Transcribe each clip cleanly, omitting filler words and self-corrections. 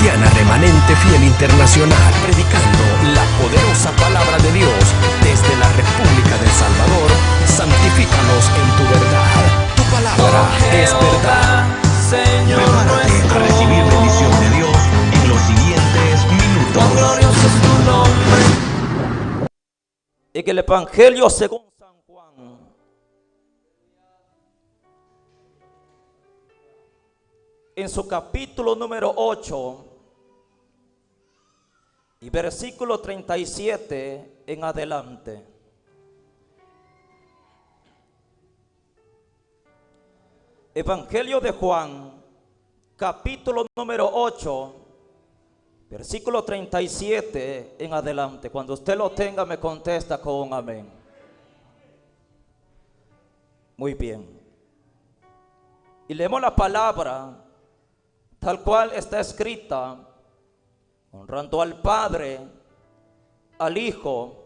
Cristiana Remanente Fiel Internacional, predicando la poderosa palabra de Dios desde la República del Salvador. Santifícalos en tu verdad. Tu palabra es verdad. Prepárate a recibir bendición de Dios en los siguientes minutos. Glorioso es tu nombre. En el Evangelio según San Juan, en su capítulo número 8 y versículo 37 en adelante. Evangelio de Juan, capítulo número 8, versículo 37 en adelante. Cuando usted lo tenga, me contesta con un amén. Muy bien. Y leemos la palabra tal cual está escrita, honrando al Padre, al Hijo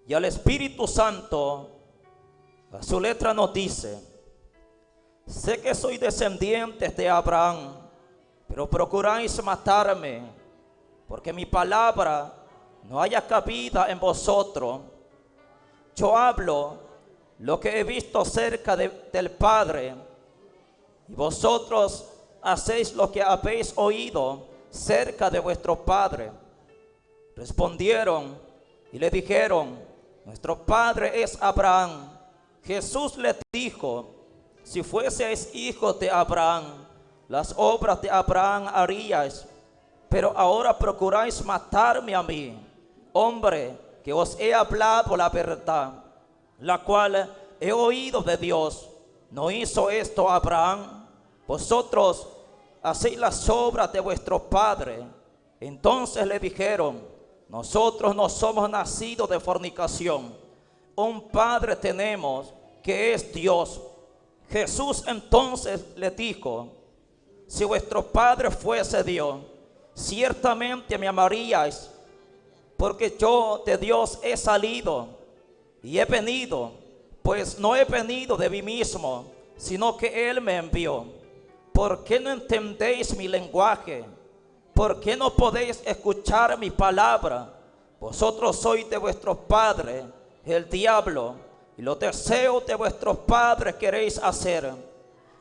y al Espíritu Santo. A su letra nos dice: sé que soy descendiente de Abraham, pero procuráis matarme, porque mi palabra no haya cabida en vosotros. Yo hablo lo que he visto cerca del Padre, y vosotros hacéis lo que habéis oído cerca de vuestro padre. Respondieron y le dijeron: nuestro padre es Abraham. Jesús les dijo: si fueseis hijos de Abraham, las obras de Abraham haríais, pero ahora procuráis matarme a mí, hombre que os he hablado la verdad, la cual he oído de Dios. ¿No hizo esto Abraham? Vosotros hacéis las obras de vuestro padre. Entonces le dijeron: nosotros no somos nacidos de fornicación, un padre tenemos, que es Dios. Jesús entonces le dijo: si vuestro padre fuese Dios, ciertamente me amaríais, porque yo de Dios he salido y he venido, pues no he venido de mí mismo, sino que Él me envió. ¿Por qué no entendéis mi lenguaje? ¿Por qué no podéis escuchar mi palabra? Vosotros sois de vuestro padre, el diablo, y los deseos de vuestros padres queréis hacer.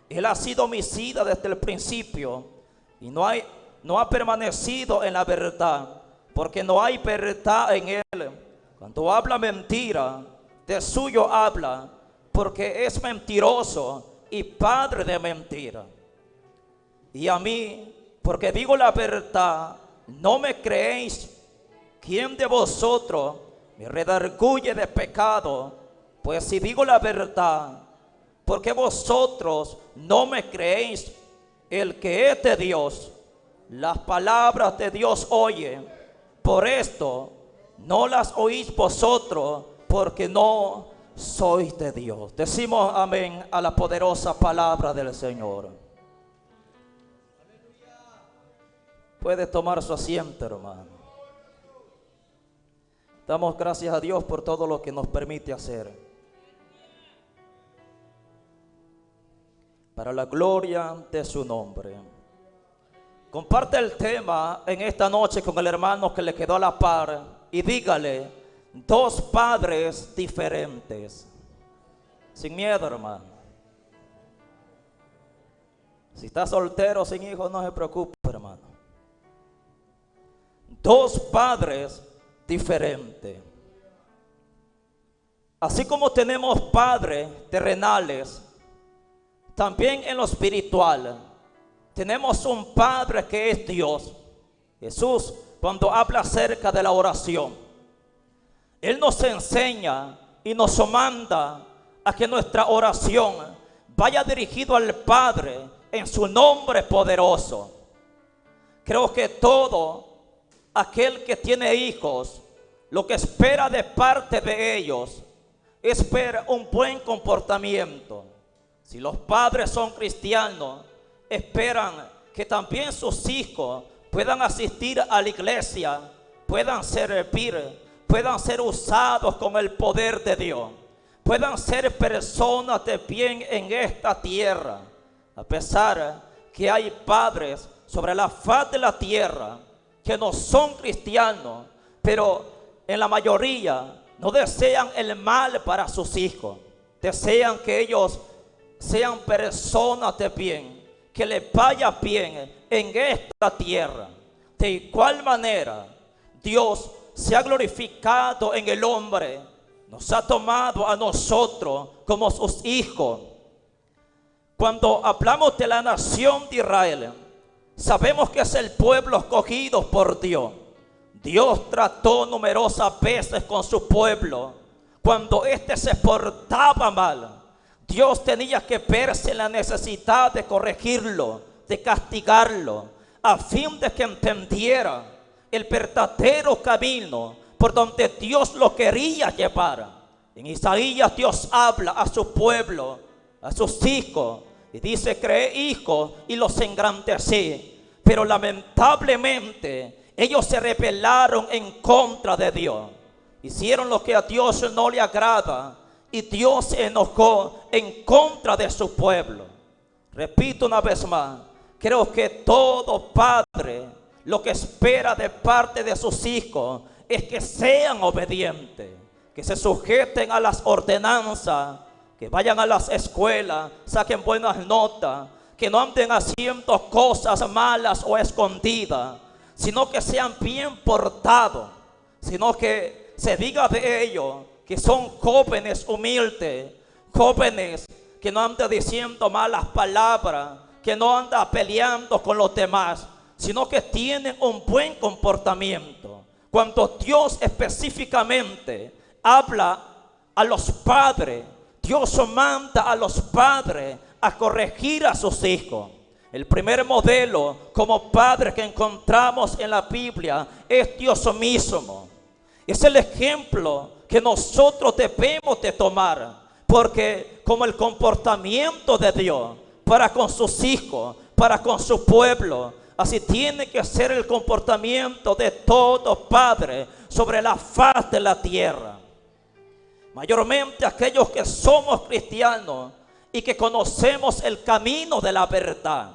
Él ha sido homicida desde el principio y no ha permanecido en la verdad, porque no hay verdad en él. Cuando habla mentira, de suyo habla, porque es mentiroso y padre de mentira. Y a mí, porque digo la verdad, no me creéis. ¿Quién de vosotros me redarguye de pecado? Pues si digo la verdad, ¿por qué vosotros no me creéis? El que es de Dios, las palabras de Dios oye. Por esto no las oís vosotros, porque no sois de Dios. Decimos amén a la poderosa palabra del Señor. Puede tomar su asiento, hermano. Damos gracias a Dios por todo lo que nos permite hacer, para la gloria de su nombre. Comparte el tema en esta noche con el hermano que le quedó a la par y dígale: dos padres diferentes. Sin miedo, hermano. Si está soltero, sin hijos, no se preocupe, hermano. Dos padres diferentes. Así como tenemos padres terrenales, también en lo espiritual tenemos un Padre que es Dios. Jesús, cuando habla acerca de la oración, Él nos enseña y nos manda a que nuestra oración vaya dirigido al Padre en su nombre poderoso. Creo que todo aquel que tiene hijos, lo que espera de parte de ellos es ver un buen comportamiento. Si los padres son cristianos, esperan que también sus hijos puedan asistir a la iglesia, puedan servir, puedan ser usados con el poder de Dios, puedan ser personas de bien en esta tierra. A pesar que hay padres sobre la faz de la tierra que no son cristianos, pero en la mayoría no desean el mal para sus hijos. Desean que ellos sean personas de bien, que les vaya bien en esta tierra. De igual manera, Dios se ha glorificado en el hombre, nos ha tomado a nosotros como sus hijos. Cuando hablamos de la nación de Israel, sabemos que es el pueblo escogido por Dios. Dios trató numerosas veces con su pueblo. Cuando éste se portaba mal, Dios tenía que verse en la necesidad de corregirlo, de castigarlo, a fin de que entendiera el verdadero camino por donde Dios lo quería llevar. En Isaías Dios habla a su pueblo, a sus hijos, y dice: creé hijos y los engrandecí. Pero lamentablemente ellos se rebelaron en contra de Dios. Hicieron lo que a Dios no le agrada, y Dios se enojó en contra de su pueblo. Repito una vez más, creo que todo padre lo que espera de parte de sus hijos es que sean obedientes, que se sujeten a las ordenanzas, que vayan a las escuelas, saquen buenas notas, que no anden haciendo cosas malas o escondidas, sino que sean bien portados, sino que se diga de ellos que son jóvenes humildes, jóvenes que no andan diciendo malas palabras, que no andan peleando con los demás, sino que tienen un buen comportamiento. Cuando Dios específicamente habla a los padres, Dios manda a los padres a corregir a sus hijos. El primer modelo como padre que encontramos en la Biblia es Dios mismo. Es el ejemplo que nosotros debemos de tomar, porque como el comportamiento de Dios para con sus hijos, para con su pueblo, así tiene que ser el comportamiento de todo padre sobre la faz de la tierra. Mayormente aquellos que somos cristianos y que conocemos el camino de la verdad.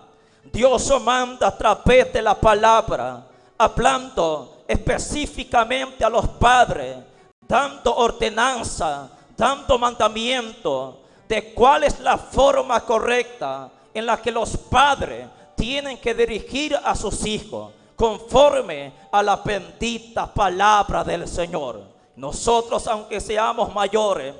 Dios manda a través de la palabra, hablando específicamente a los padres, dando ordenanza, dando mandamiento de cuál es la forma correcta en la que los padres tienen que dirigir a sus hijos conforme a la bendita palabra del Señor. Nosotros, aunque seamos mayores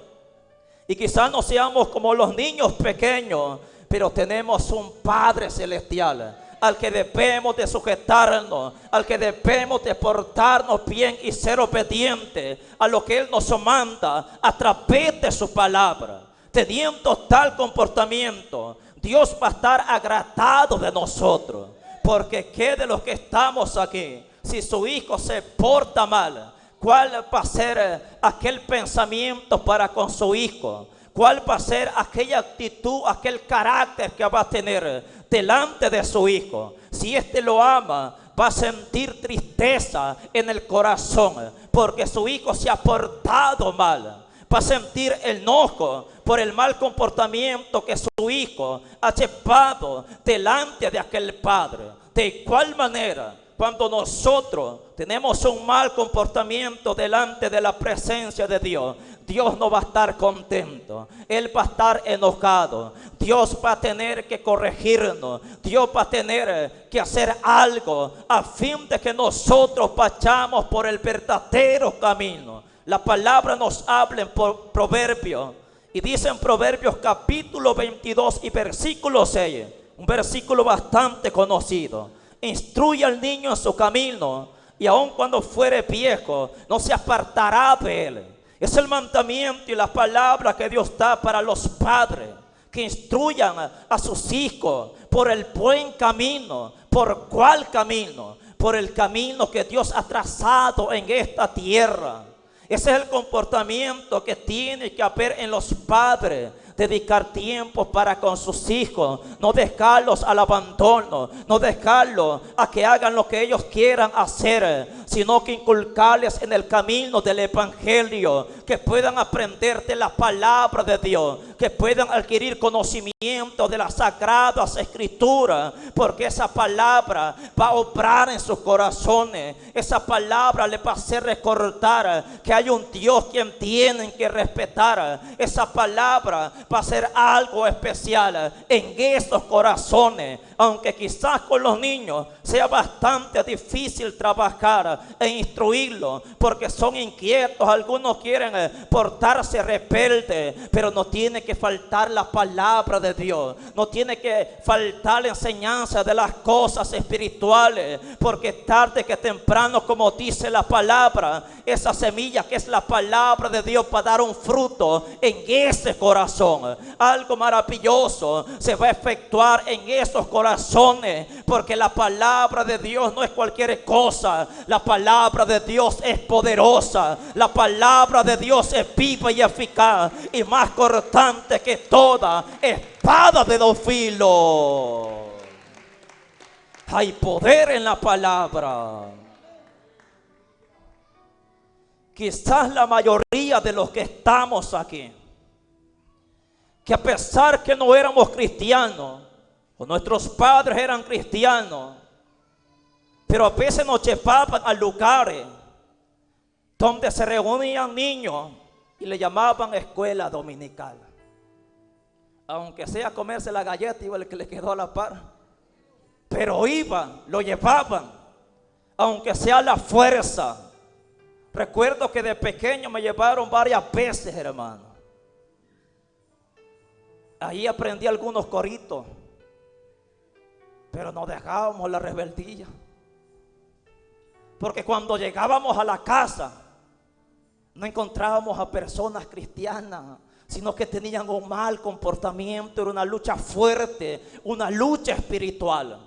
y quizás no seamos como los niños pequeños, pero tenemos un Padre celestial al que debemos de sujetarnos, al que debemos de portarnos bien y ser obedientes a lo que Él nos manda a través de su palabra. Teniendo tal comportamiento, Dios va a estar agradado de nosotros, porque ¿qué de los que estamos aquí? Si su hijo se porta mal, ¿cuál va a ser aquel pensamiento para con su hijo? ¿Cuál va a ser aquella actitud, aquel carácter que va a tener delante de su hijo? Si éste lo ama, va a sentir tristeza en el corazón porque su hijo se ha portado mal. Va a sentir enojo por el mal comportamiento que su hijo ha llevado delante de aquel padre. De igual manera, cuando nosotros tenemos un mal comportamiento delante de la presencia de Dios, Dios no va a estar contento. Él va a estar enojado. Dios va a tener que corregirnos. Dios va a tener que hacer algo a fin de que nosotros vayamos por el verdadero camino. La palabra nos habla en Proverbios, y dice en Proverbios capítulo 22 y versículo 6, un versículo bastante conocido: instruye al niño en su camino, y aun cuando fuere viejo no se apartará de él. Es el mandamiento y la palabra que Dios da para los padres, que instruyan a sus hijos por el buen camino. ¿Por cuál camino? Por el camino que Dios ha trazado en esta tierra. Ese es el comportamiento que tiene que haber en los padres. Dedicar tiempo para con sus hijos, no dejarlos al abandono, no dejarlos a que hagan lo que ellos quieran hacer, sino que inculcarles en el camino del evangelio, que puedan aprender de la palabra de Dios, que puedan adquirir conocimiento de las sagradas escrituras, porque esa palabra va a obrar en sus corazones. Esa palabra les va a hacer recordar que hay un Dios quien tienen que respetar. Esa palabra va a ser algo especial en esos corazones, aunque quizás con los niños sea bastante difícil trabajar e instruirlos, porque son inquietos, algunos quieren portarse rebelde, pero no tiene que faltar la palabra de Dios, no tiene que faltar la enseñanza de las cosas espirituales, porque tarde que temprano, como dice la palabra, esa semilla que es la palabra de Dios va a dar un fruto en ese corazón. Algo maravilloso se va a efectuar en esos corazones, porque la palabra de Dios no es cualquier cosa. La palabra de Dios es poderosa, la palabra de Dios es viva y eficaz, y más cortante que toda espada de dos filos. Hay poder en la palabra. Quizás la mayoría de los que estamos aquí, que a pesar que no éramos cristianos, o nuestros padres eran cristianos, pero a veces nos llevaban a lugares donde se reunían niños y le llamaban escuela dominical. Aunque sea comerse la galleta, iba el que le quedó a la par, pero iban, lo llevaban, aunque sea la fuerza. Recuerdo que de pequeño me llevaron varias veces, hermano. Ahí aprendí algunos coritos, pero no dejábamos la rebeldía, porque cuando llegábamos a la casa no encontrábamos a personas cristianas, sino que tenían un mal comportamiento. Era una lucha fuerte, una lucha espiritual.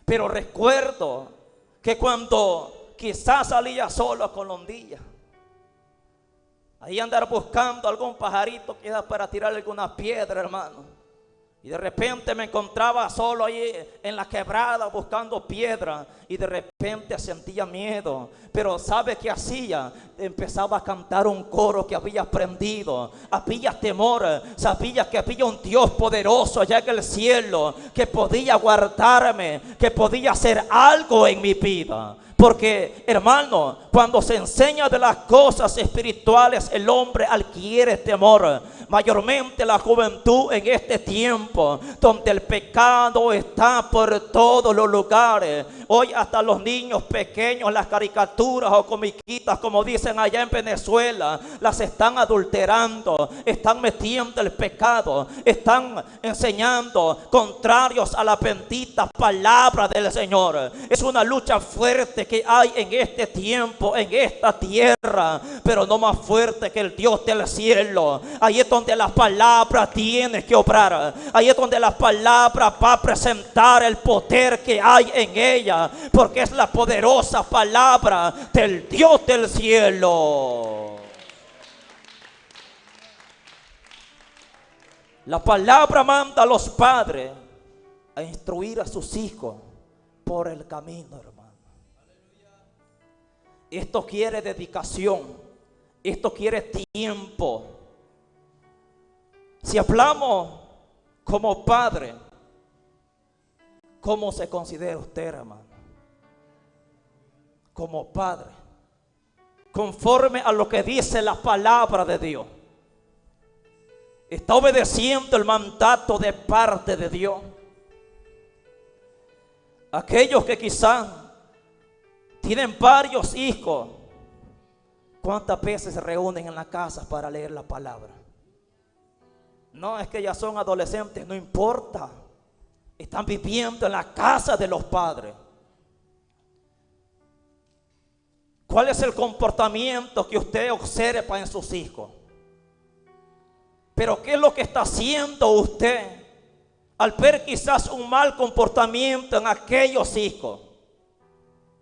Pero recuerdo que cuando quizás salía solo a Colondilla, ahí andar buscando algún pajarito que era para tirarle alguna piedra, hermano, y de repente me encontraba solo ahí en la quebrada buscando piedra, y de repente sentía miedo. Pero ¿sabe qué hacía? Empezaba a cantar un coro que había aprendido. Había temor, sabía que había un Dios poderoso allá en el cielo, que podía guardarme, que podía hacer algo en mi vida. Porque, hermano, cuando se enseña de las cosas espirituales, el hombre adquiere temor. Mayormente la juventud en este tiempo, donde el pecado está por todos los lugares. Hoy hasta los niños pequeños, las caricaturas o comiquitas, como dicen allá en Venezuela, las están adulterando, están metiendo el pecado, están enseñando contrarios a la bendita palabra del Señor. Es una lucha fuerte que hay en este tiempo, en esta tierra, pero no más fuerte que el Dios del cielo. Ahí es donde la palabra tiene que obrar. Ahí es donde la palabra va a presentar el poder que hay en ella, porque es la poderosa palabra del Dios del cielo. La palabra manda a los padres a instruir a sus hijos por el camino, hermano. Esto quiere dedicación, esto quiere tiempo. Si hablamos como padre, ¿cómo se considera usted, hermano? Como padre, conforme a lo que dice la palabra de Dios, ¿está obedeciendo el mandato de parte de Dios? Aquellos que quizás tienen varios hijos, ¿cuántas veces se reúnen en la casa para leer la palabra? No, es que ya son adolescentes, no importa. Están viviendo en la casa de los padres. ¿Cuál es el comportamiento que usted observa en sus hijos? Pero ¿qué es lo que está haciendo usted al ver quizás un mal comportamiento en aquellos hijos?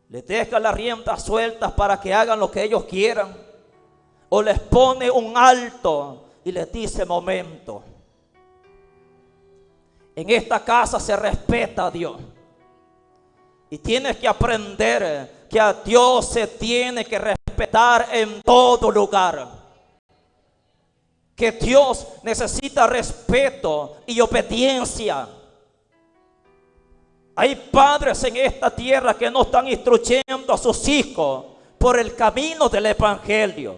¿Les deja las riendas sueltas para que hagan lo que ellos quieran? ¿O les pone un alto y les dice: momento, en esta casa se respeta a Dios, y tienes que aprender que a Dios se tiene que respetar en todo lugar? que Dios necesita respeto y obediencia. Hay padres en esta tierra que no están instruyendo a sus hijos por el camino del evangelio.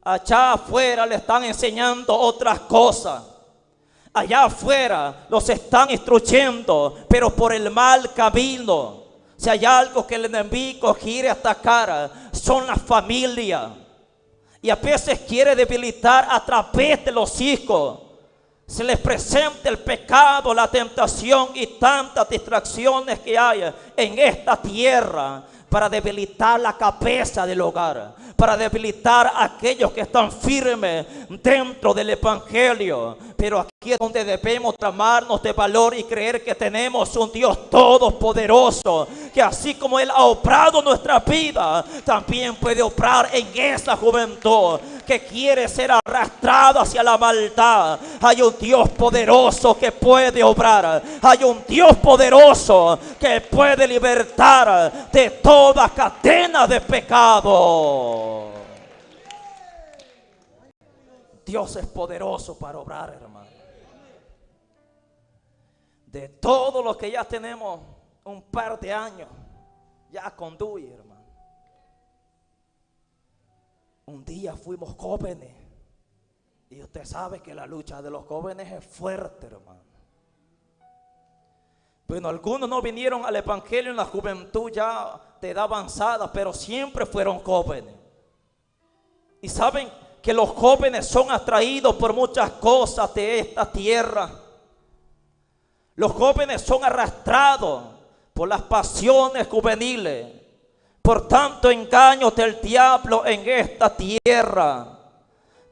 Allá afuera le están enseñando otras cosas. Allá afuera los están instruyendo, pero por el mal camino. Si hay algo que el enemigo quiere atacar, son las familias. Y a veces quiere debilitar a través de los hijos. Se les presenta el pecado, la tentación y tantas distracciones que hay en esta tierra para debilitar la cabeza del hogar, para debilitar a aquellos que están firmes dentro del evangelio. Pero aquí es donde debemos tomarnos de valor y creer que tenemos un Dios todopoderoso, que así como Él ha obrado nuestra vida, también puede obrar en esa juventud que quiere ser arrastrada hacia la maldad. Hay un Dios poderoso que puede obrar. Hay un Dios poderoso que puede libertar de toda cadena de pecado. Dios es poderoso para obrar, hermano. De todo lo que ya tenemos un par de años, ya conduye, hermano. Un día fuimos jóvenes y usted sabe que la lucha de los jóvenes es fuerte, hermano. Bueno, algunos no vinieron al evangelio en la juventud ya de edad avanzada, pero siempre fueron jóvenes. Y saben que los jóvenes son atraídos por muchas cosas de esta tierra. Los jóvenes son arrastrados por las pasiones juveniles, por tanto engaños del diablo en esta tierra.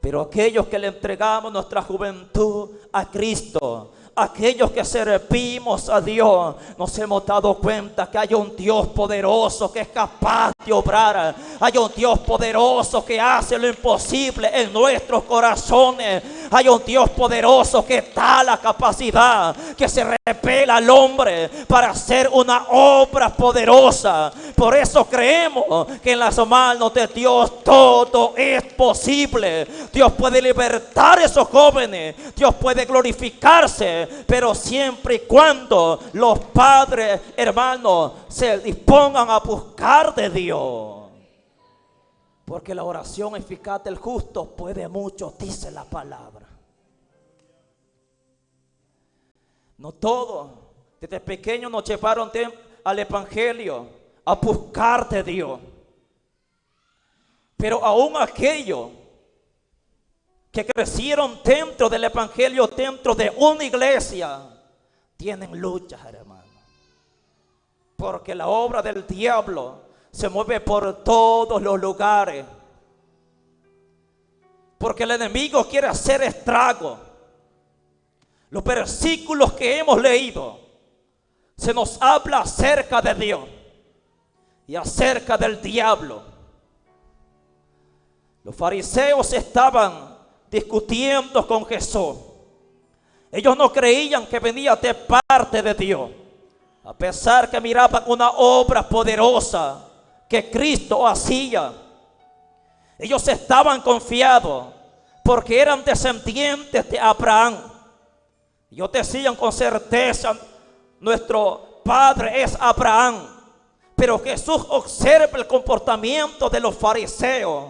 Pero aquellos que le entregamos nuestra juventud a Cristo, aquellos que servimos a Dios, nos hemos dado cuenta que hay un Dios poderoso que es capaz de obrar. Hay un Dios poderoso que hace lo imposible en nuestros corazones. Hay un Dios poderoso que da la capacidad, que se revela al hombre para hacer una obra poderosa. Por eso creemos que en las manos de Dios todo es posible. Dios puede libertar a esos jóvenes, Dios puede glorificarse, pero siempre y cuando los padres, hermanos, se dispongan a buscar de Dios. Porque la oración eficaz del justo puede mucho, dice la palabra. No todos, desde pequeños nos llevaron al evangelio a buscar de Dios. Pero aún aquellos que crecieron dentro del evangelio, dentro de una iglesia, tienen luchas, hermano. Porque la obra del diablo se mueve por todos los lugares. Porque el enemigo quiere hacer estrago. Los versículos que hemos leído se nos habla acerca de Dios y acerca del diablo. Los fariseos estaban discutiendo con Jesús. Ellos no creían que venía de parte de Dios, a pesar que miraban una obra poderosa que Cristo hacía. Ellos estaban confiados porque eran descendientes de Abraham. Ellos decían con certeza: nuestro padre es Abraham. Pero Jesús observa el comportamiento de los fariseos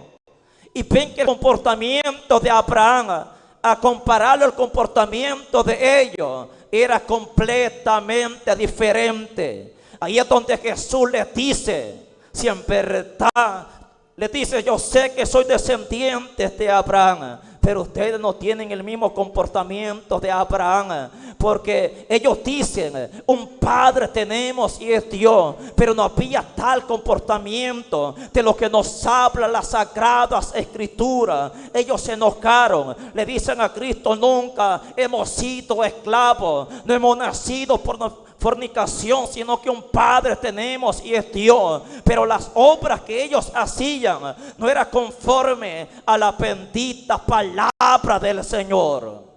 y ven que el comportamiento de Abraham, a compararlo al comportamiento de ellos, era completamente diferente. Ahí es donde Jesús les dice, si en verdad, les dice: yo sé que soy descendiente de Abraham, pero ustedes no tienen el mismo comportamiento de Abraham, porque ellos dicen: un padre tenemos y es Dios, pero no había tal comportamiento de lo que nos habla las sagradas escrituras. Ellos se enojaron, le dicen a Cristo: nunca hemos sido esclavos, no hemos nacido por fornicación, sino que un padre tenemos y es Dios. Pero las obras que ellos hacían no era conforme a la bendita palabra del Señor.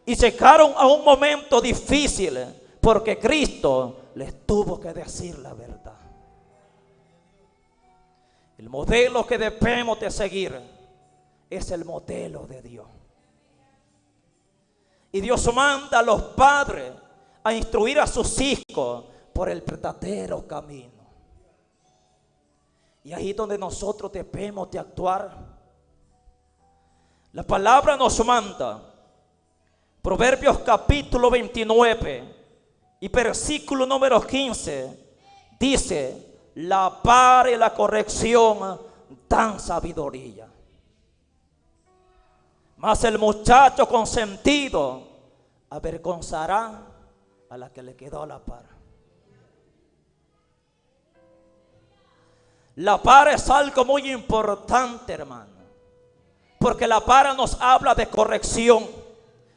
Y llegaron a un momento difícil porque Cristo les tuvo que decir la verdad. El modelo que debemos de seguir es el modelo de Dios. Y Dios manda a los padres a instruir a sus hijos por el verdadero camino. Y ahí es donde nosotros debemos de actuar. La palabra nos manda, Proverbios capítulo 29 y versículo número 15, dice: la par y la corrección dan sabiduría, mas el muchacho consentido avergonzará a la que le quedó la par. La par es algo muy importante, hermano, porque la par nos habla de corrección,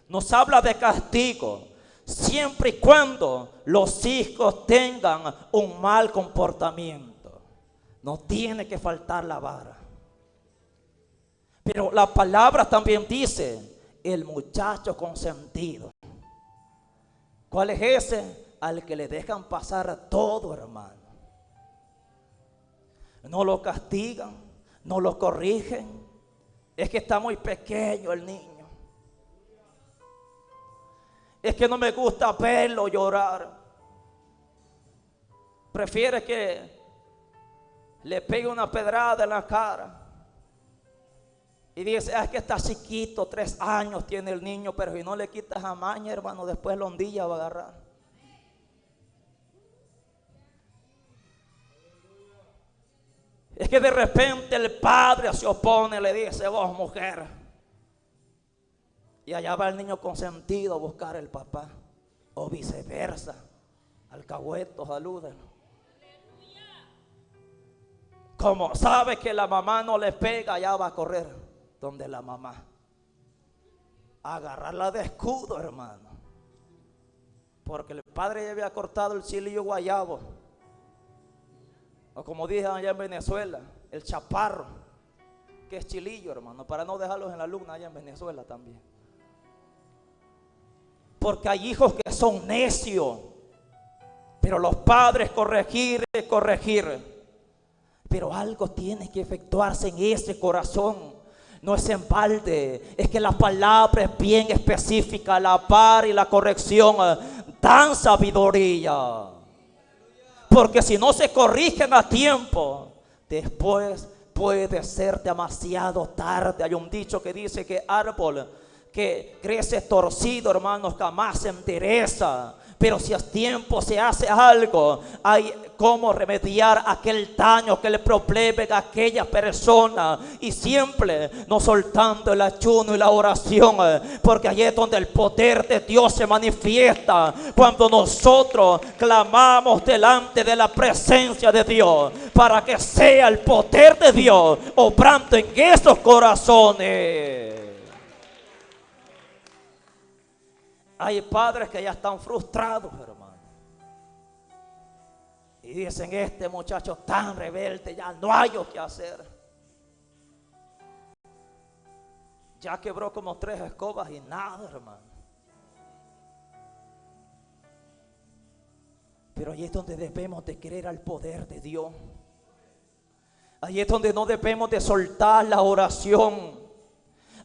nos habla de castigo, siempre y cuando los hijos tengan un mal comportamiento. No tiene que faltar la vara. Pero la palabra también dice: el muchacho consentido. ¿Cuál es ese? Al que le dejan pasar todo, hermano. No lo castigan, no lo corrigen. Es que está muy pequeño el niño. Es que no me gusta verlo llorar. Prefiere que le pegue una pedrada en la cara. Y dice: es que está chiquito, 3 años tiene el niño, pero si no le quitas a maña, hermano, después londilla va a agarrar. Es que de repente el padre se opone, le dice: vos, mujer. Y allá va el niño consentido a buscar el papá. O viceversa. Alcahueto, salúdenlo. Como sabe que la mamá no le pega, allá va a correr donde la mamá. A agarrarla de escudo, hermano. Porque el padre ya había cortado el chilillo guayabo. O como dije allá en Venezuela, el chaparro, que es chilillo, hermano, para no dejarlos en la luna allá en Venezuela también. Porque hay hijos que son necios, pero los padres corregir. Pero algo tiene que efectuarse en ese corazón. No es en balde, es que la palabra es bien específica. La par y la corrección dan sabiduría. Porque si no se corrigen a tiempo, después puede ser demasiado tarde. Hay un dicho que dice que árbol que crece torcido, hermanos, jamás se endereza. Pero si a tiempo se hace algo, hay cómo remediar aquel daño, aquel problema a aquella persona. Y siempre no soltando el ayuno y la oración, porque allí es donde el poder de Dios se manifiesta. Cuando nosotros clamamos delante de la presencia de Dios, para que sea el poder de Dios obrando en esos corazones. Hay padres que ya están frustrados, hermano. Y dicen: este muchacho tan rebelde, ya no hay lo que hacer. Ya quebró como 3 escobas y nada, hermano. Pero ahí es donde debemos de creer al poder de Dios. Ahí es donde no debemos de soltar la oración.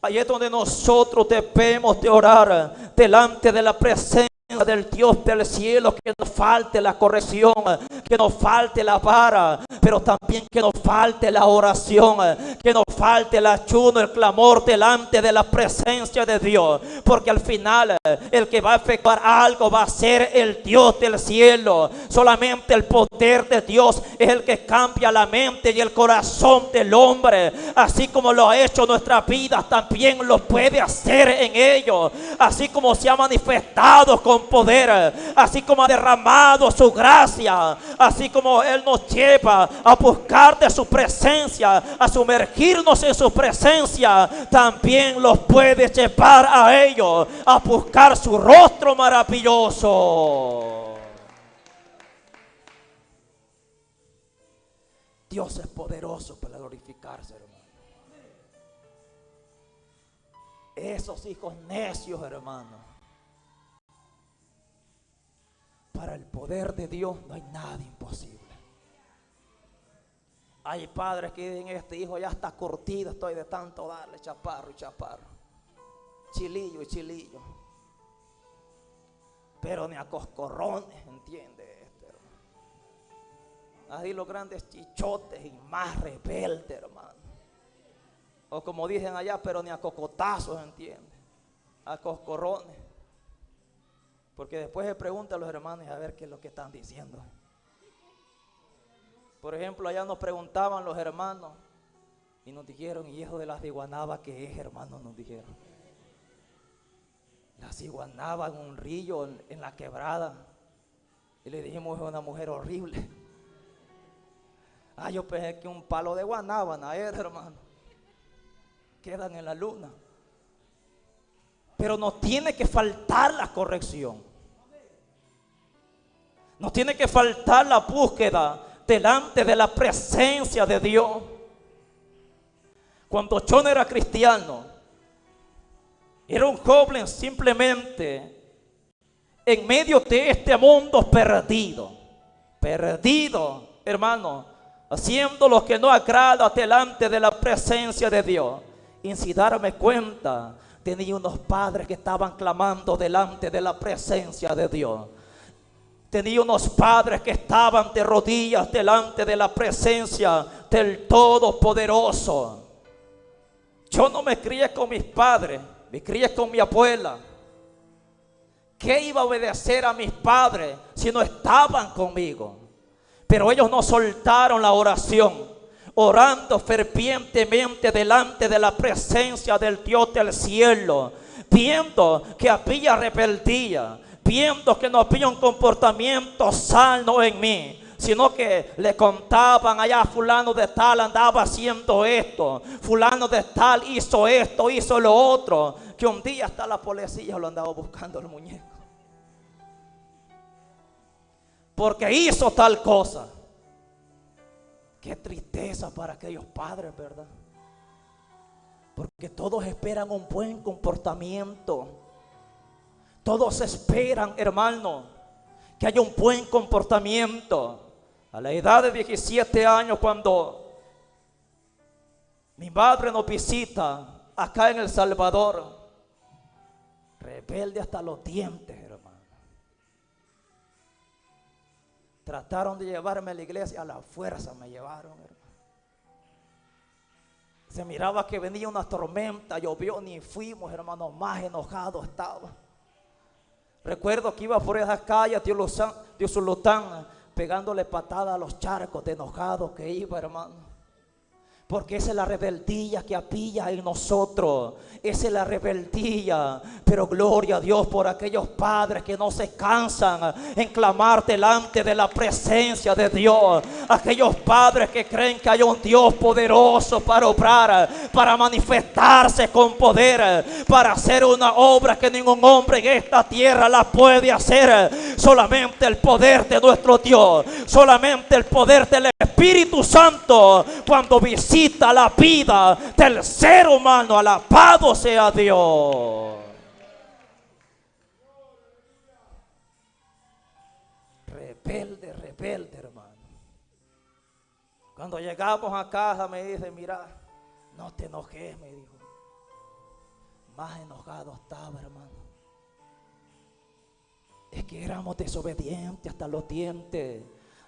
Ahí es donde nosotros debemos de orar delante de la presencia del Dios del cielo. Que nos falte la corrección, que nos falte la vara, pero también que nos falte la oración, que nos falte el ayuno, el clamor delante de la presencia de Dios. Porque al final el que va a efectuar algo va a ser el Dios del cielo. Solamente el poder de Dios es el que cambia la mente y el corazón del hombre. Así como lo ha hecho en nuestras vidas, también lo puede hacer en ellos. Así como se ha manifestado con poder, así como ha derramado su gracia, así como Él nos lleva a buscar de su presencia, a sumergirnos en su presencia, también los puede llevar a ellos a buscar su rostro maravilloso. Dios es poderoso para glorificarse, hermano. Esos hijos necios, hermano, para el poder de Dios no hay nada imposible. Hay padres que dicen: este hijo ya está curtido, estoy de tanto darle chaparro y chaparro, chilillo y chilillo. Pero ni a coscorrones entiende este, hermano. Así los grandes chichotes y más rebeldes, hermano. O como dicen allá, pero ni a cocotazos entiende, a coscorrones. Porque después se preguntan a los hermanos a ver qué es lo que están diciendo. Por ejemplo, allá nos preguntaban los hermanos y nos dijeron: ¿y eso de la ciguanaba qué es, hermano? Nos dijeron. La ciguanaba en un río en la quebrada. Y le dijimos: es una mujer horrible. Yo pensé que un palo de guanábana era, hermano. Quedan en la luna. Pero nos tiene que faltar la corrección. Nos tiene que faltar la búsqueda delante de la presencia de Dios. Cuando yo no era cristiano, era un joven simplemente en medio de este mundo perdido, hermano, haciendo lo que no agrada delante de la presencia de Dios. Y sin darme cuenta, tenía unos padres que estaban clamando delante de la presencia de Dios. Tenía unos padres que estaban de rodillas delante de la presencia del Todopoderoso. Yo no me crié con mis padres, me crié con mi abuela. ¿Qué iba a obedecer a mis padres si no estaban conmigo? Pero ellos no soltaron la oración, orando fervientemente delante de la presencia del Dios del cielo, viendo que había rebeldía, viendo que no había un comportamiento sano en mí, sino que le contaban: allá fulano de tal andaba haciendo esto, fulano de tal hizo esto, hizo lo otro, que un día hasta la policía lo andaba buscando el muñeco, porque hizo tal cosa. Qué tristeza para aquellos padres, ¿verdad? Porque todos esperan un buen comportamiento. Todos esperan, hermano, que haya un buen comportamiento. A la edad de 17 años, cuando mi madre nos visita acá en El Salvador, rebelde hasta los dientes, hermano. Trataron de llevarme a la iglesia, a la fuerza me llevaron, hermano. Se miraba que venía una tormenta, llovió, ni fuimos, hermano, más enojados estaba. Recuerdo que iba por esas calles de Usulután, pegándole patadas a los charcos de enojados que iba, hermano. Porque esa es la rebeldía que apilla en nosotros. Esa es la rebeldía. Pero gloria a Dios por aquellos padres que no se cansan en clamar delante de la presencia de Dios. Aquellos padres que creen que hay un Dios poderoso para obrar, para manifestarse con poder, para hacer una obra que ningún hombre en esta tierra la puede hacer. Solamente el poder de nuestro Dios, solamente el poder del Espíritu Santo, cuando visita la vida del ser humano. Alabado sea Dios. Rebelde, hermano. Cuando llegamos a casa me dice: mira, no te enojes, me dijo. Más enojado estaba, hermano. Es que éramos desobedientes hasta los dientes.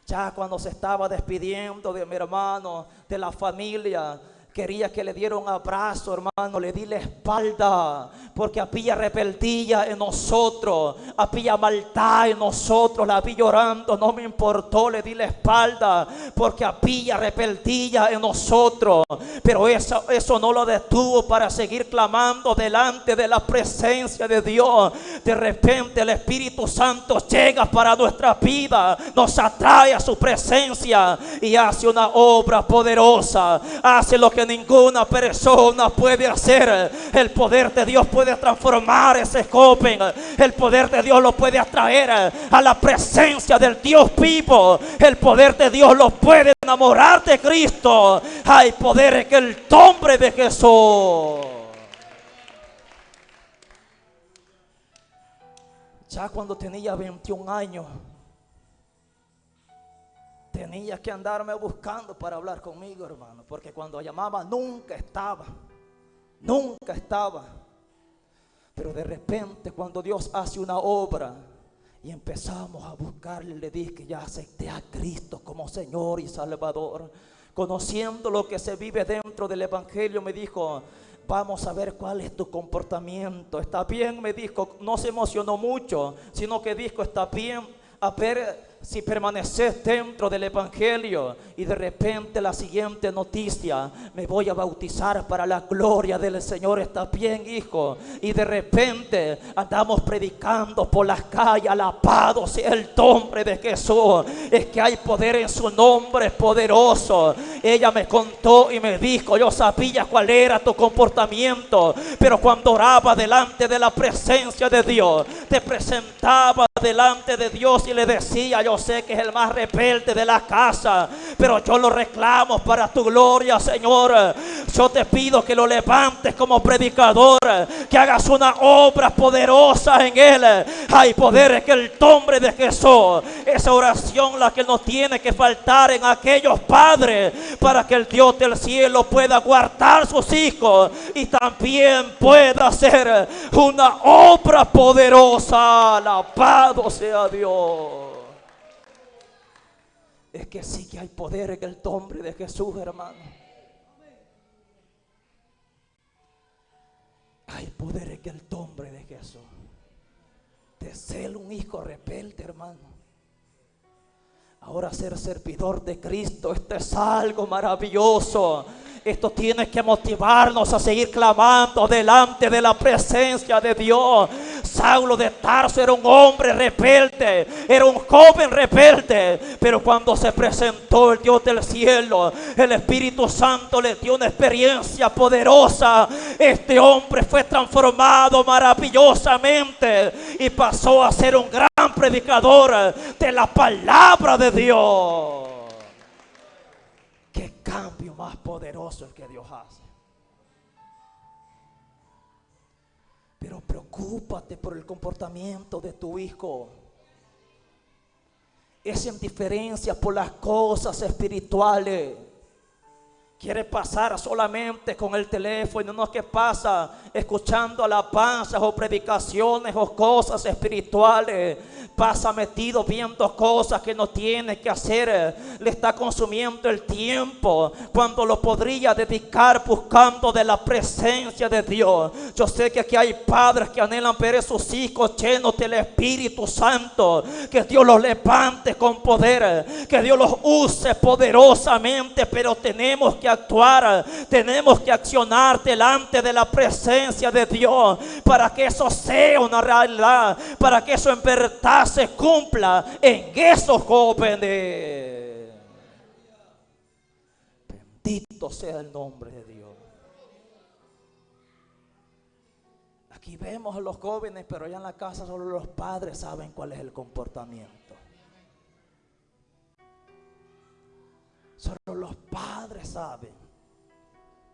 Ya cuando se estaba despidiendo de mi hermano, de la familia, quería que le diera un abrazo, hermano. Le di la espalda porque había rebeldía en nosotros, había maldad en nosotros. La vi llorando, no me importó, le di la espalda porque había rebeldía en nosotros. Pero eso no lo detuvo para seguir clamando delante de la presencia de Dios. De repente el Espíritu Santo llega para nuestra vida, nos atrae a su presencia y hace una obra poderosa. Hace lo que ninguna persona puede hacer. El poder de Dios puede transformar ese joven. El poder de Dios lo puede atraer a la presencia del Dios vivo. El poder de Dios lo puede enamorar de Cristo. Hay poder en el nombre de Jesús. Ya cuando tenía 21 años, Tenía que andarme buscando para hablar conmigo, hermano, porque cuando llamaba nunca estaba. Pero de repente cuando Dios hace una obra y empezamos a buscarle, le dije que ya acepté a Cristo como Señor y Salvador. Conociendo lo que se vive dentro del Evangelio, me dijo: vamos a ver cuál es tu comportamiento. Está bien, me dijo, no se emocionó mucho, sino que dijo: está bien, a ver si permaneces dentro del Evangelio. Y de repente la siguiente noticia: me voy a bautizar para la gloria del Señor. Está bien, hijo. Y de repente andamos predicando por las calles: alabado sea el nombre de Jesús. Es que hay poder en su nombre, es poderoso. Ella me contó y me dijo: yo sabía cuál era tu comportamiento, pero cuando oraba delante de la presencia de Dios, te presentaba delante de Dios y le decía: yo sé que es el más rebelde de la casa, pero yo lo reclamo para tu gloria, Señor. Yo te pido que lo levantes como predicador, que hagas una obra poderosa en él. Hay poder en el nombre de Jesús. Esa oración la que no tiene que faltar en aquellos padres, para que el Dios del cielo pueda guardar sus hijos y también pueda hacer una obra poderosa. Alabado sea Dios. Es que sí que hay poder en el nombre de Jesús, hermano. Hay poder en el nombre de Jesús. De ser un hijo rebelde, hermano, ahora ser servidor de Cristo, esto es algo maravilloso. Esto tiene que motivarnos a seguir clamando delante de la presencia de Dios. Saulo de Tarso era un hombre rebelde, era un joven rebelde, pero cuando se presentó el Dios del cielo, el Espíritu Santo le dio una experiencia poderosa. Este hombre fue transformado maravillosamente y pasó a ser un gran predicador de la palabra de Dios. Qué cambio más poderoso el que Dios hace. Pero preocúpate por el comportamiento de tu hijo. Esa indiferencia por las cosas espirituales. Quiere pasar solamente con el teléfono, no es que pasa escuchando alabanzas o predicaciones o cosas espirituales. Pasa metido viendo cosas que no tiene que hacer. Le está consumiendo el tiempo cuando lo podría dedicar buscando de la presencia de Dios. Yo sé que aquí hay padres que anhelan ver a sus hijos llenos del Espíritu Santo. Que Dios los levante con poder, que Dios los use poderosamente, pero tenemos que actuar, tenemos que accionar delante de la presencia de Dios para que eso sea una realidad, para que eso en verdad se cumpla en esos jóvenes. Bendito sea el nombre de Dios. Aquí vemos a los jóvenes, pero allá en la casa solo los padres saben cuál es el comportamiento. Solo los padres saben.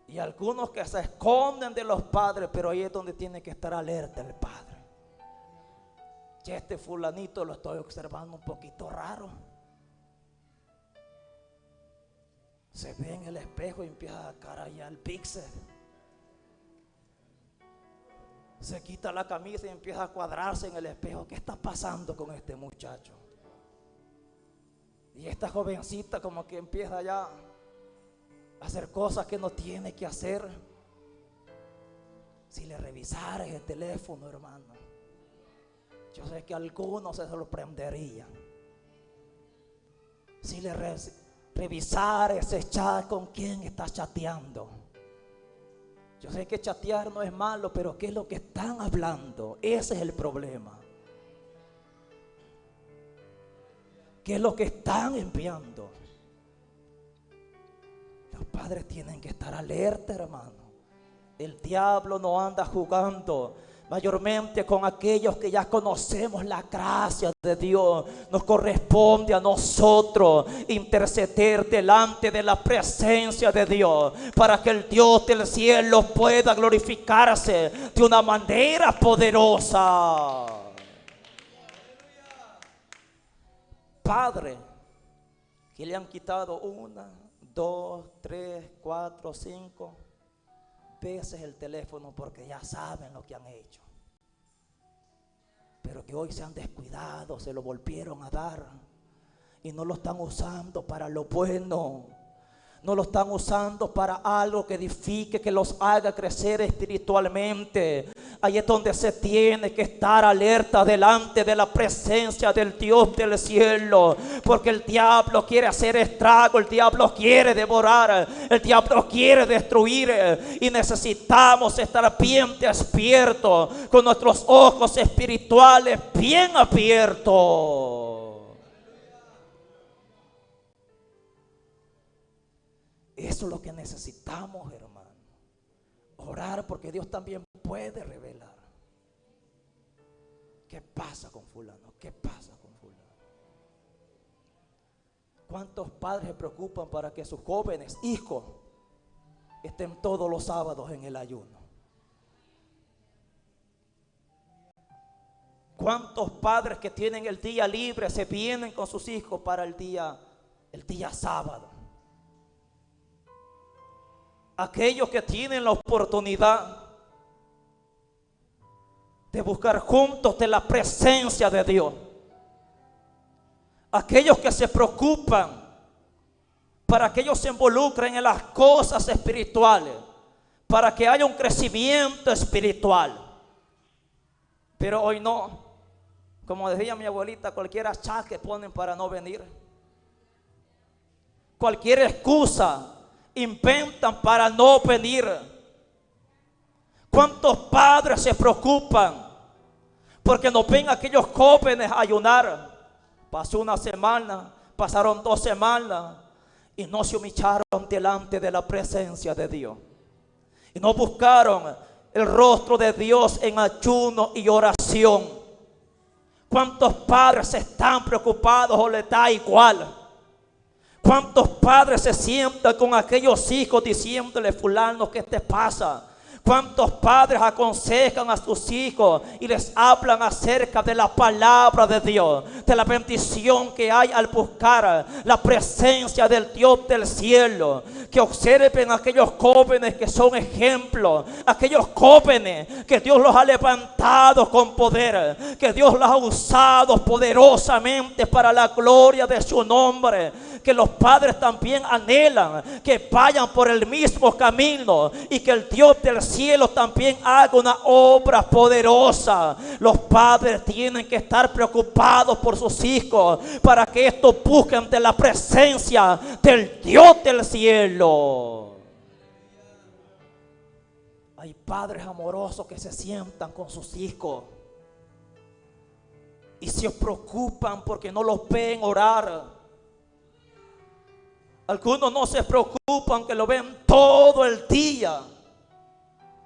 Y algunos que se esconden de los padres, pero ahí es donde tiene que estar alerta el padre. Ya este fulanito lo estoy observando un poquito raro. Se ve en el espejo y empieza a carayar el píxel. Se quita la camisa y empieza a cuadrarse en el espejo. ¿Qué está pasando con este muchacho? Y esta jovencita como que empieza ya a hacer cosas que no tiene que hacer. Si le revisaras el teléfono, hermano, yo sé que algunos se sorprenderían. Si le revisar ese chat, con quién está chateando. Yo sé que chatear no es malo, pero ¿qué es lo que están hablando? Ese es el problema. ¿Qué es lo que están enviando? Los padres tienen que estar alerta, hermano. El diablo no anda jugando mayormente con aquellos que ya conocemos la gracia de Dios. Nos corresponde a nosotros interceder delante de la presencia de Dios para que el Dios del cielo pueda glorificarse de una manera poderosa. Padre y le han quitado 1, 2, 3, 4, 5 veces el teléfono porque ya saben lo que han hecho. Pero que hoy se han descuidado, se lo volvieron a dar y no lo están usando para lo bueno. No lo están usando para algo que edifique, que los haga crecer espiritualmente. Ahí es donde se tiene que estar alerta delante de la presencia del Dios del cielo. Porque el diablo quiere hacer estrago, el diablo quiere devorar, el diablo quiere destruir. Y necesitamos estar bien despiertos, con nuestros ojos espirituales bien abiertos. Eso es lo que necesitamos, hermano. Orar, porque Dios también puede revelar. ¿Qué pasa con fulano? ¿Qué pasa con fulano? ¿Cuántos padres se preocupan para que sus jóvenes hijos estén todos los sábados en el ayuno? ¿Cuántos padres que tienen el día libre se vienen con sus hijos para el día sábado? Aquellos que tienen la oportunidad de buscar juntos de la presencia de Dios. Aquellos que se preocupan para que ellos se involucren en las cosas espirituales, para que haya un crecimiento espiritual. Pero hoy no. Como decía mi abuelita, cualquier achaque ponen para no venir. Cualquier excusa inventan para no venir. ¿Cuántos padres se preocupan porque no ven a aquellos jóvenes ayunar? Pasó una semana, pasaron 2 semanas y no se humillaron delante de la presencia de Dios. Y no buscaron el rostro de Dios en ayuno y oración. ¿Cuántos padres están preocupados o les da igual? ¿Cuántos padres se sientan con aquellos hijos diciéndole, fulano, ¿qué te pasa? ¿Cuántos padres aconsejan a sus hijos y les hablan acerca de la palabra de Dios, de la bendición que hay al buscar la presencia del Dios del cielo? Que observen a aquellos jóvenes que son ejemplos, aquellos jóvenes que Dios los ha levantado con poder, que Dios los ha usado poderosamente para la gloria de su nombre. Que los padres también anhelan que vayan por el mismo camino y que el Dios del cielo también haga una obra poderosa. Los padres tienen que estar preocupados por sus hijos para que estos busquen de la presencia del Dios del cielo. Hay padres amorosos que se sientan con sus hijos y se preocupan porque no los ven orar. Algunos no se preocupan, que lo ven todo el día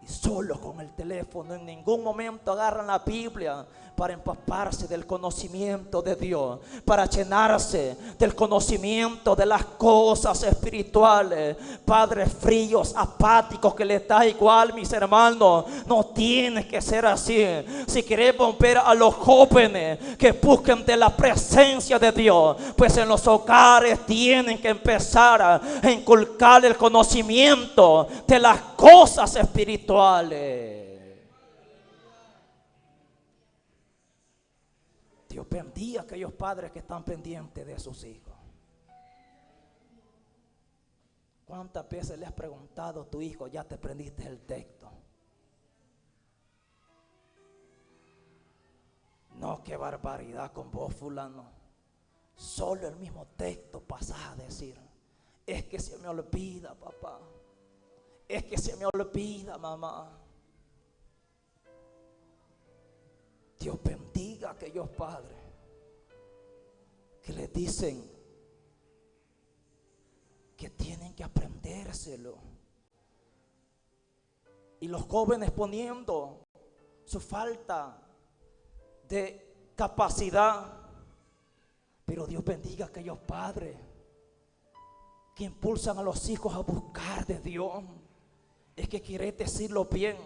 y solo con el teléfono. En ningún momento agarran la Biblia para empaparse del conocimiento de Dios, para llenarse del conocimiento de las cosas espirituales. Padres fríos, apáticos, que les da igual, mis hermanos. No tiene que ser así. Si queremos ver a los jóvenes que busquen de la presencia de Dios, pues en los hogares tienen que empezar a inculcar el conocimiento de las cosas espirituales. Dios bendiga a aquellos padres que están pendientes de sus hijos. ¿Cuántas veces le has preguntado a tu hijo, ya te aprendiste el texto? No, qué barbaridad con vos, fulano. Solo el mismo texto pasas a decir, es que se me olvida, papá. Es que se me olvida, mamá. Dios bendiga a aquellos padres que les dicen que tienen que aprendérselo. Y los jóvenes poniendo su falta de capacidad. Pero Dios bendiga a aquellos padres que impulsan a los hijos a buscar de Dios. Es que querés decirlo bien.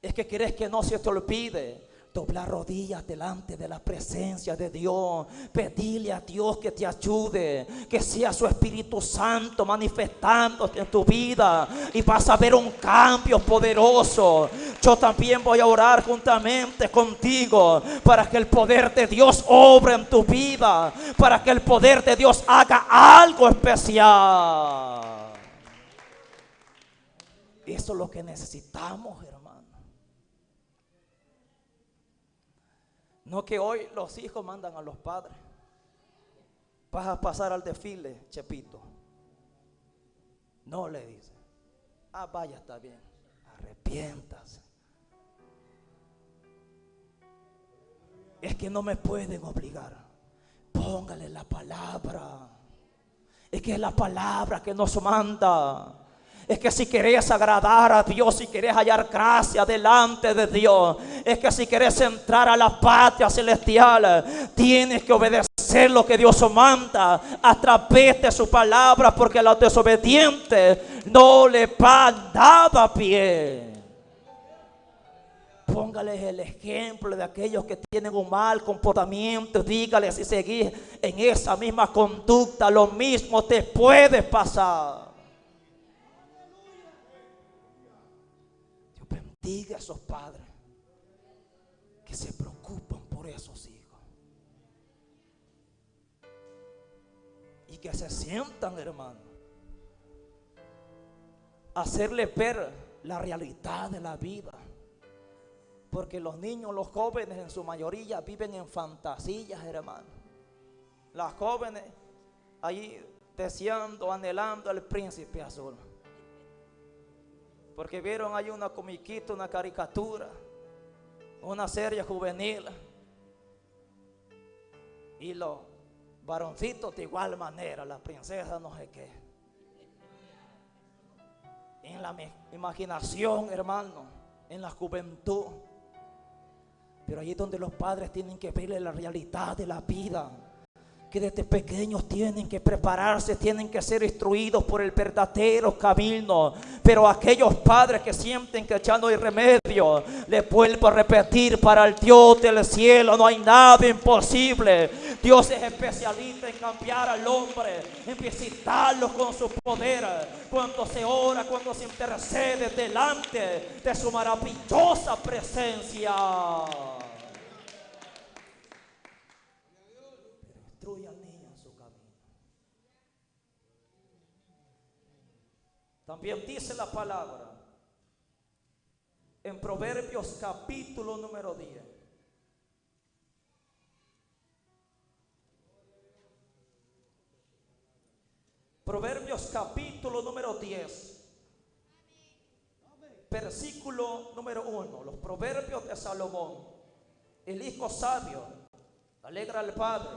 Es que querés que no se te olvide. doblar rodillas delante de la presencia de Dios, pedirle a Dios que te ayude, que sea su Espíritu Santo manifestándose en tu vida y vas a ver un cambio poderoso. Yo también voy a orar juntamente contigo para que el poder de Dios obre en tu vida, para que el poder de Dios haga algo especial. Eso es lo que necesitamos, hermano. No que hoy los hijos mandan a los padres. Vas a pasar al desfile, Chepito. No, le dice. Ah, vaya, está bien. Arrepiéntase. Es que no me pueden obligar. Póngale la palabra. Es que es la palabra que nos manda. Es que si querés agradar a Dios, si querés hallar gracia delante de Dios, es que si querés entrar a la patria celestial, tienes que obedecer lo que Dios manda a través de su palabra, porque a los desobedientes no le va nada bien. Póngales el ejemplo de aquellos que tienen un mal comportamiento. Dígales, si seguís en esa misma conducta, lo mismo te puede pasar. Diga a esos padres que se preocupan por esos hijos y que se sientan, hermano, a hacerles ver la realidad de la vida, porque los niños, los jóvenes en su mayoría viven en fantasías, hermano. Las jóvenes ahí deseando, anhelando al príncipe azul, porque vieron ahí una comiquita, una caricatura, una serie juvenil, y los varoncitos de igual manera, la princesa no sé qué. En la imaginación, hermano, en la juventud. Pero ahí es donde los padres tienen que verle la realidad de la vida, que desde pequeños tienen que prepararse, tienen que ser instruidos por el verdadero camino. Pero aquellos padres que sienten que ya no hay remedio, les vuelvo a repetir, para el Dios del cielo no hay nada imposible. Dios es especialista en cambiar al hombre, en visitarlo con su poder, cuando se ora, cuando se intercede delante de su maravillosa presencia. Instruye al niño en su camino. También dice la palabra en Proverbios capítulo número 10. Proverbios capítulo número 10, versículo número 1. Los proverbios de Salomón. El hijo sabio alegra al padre,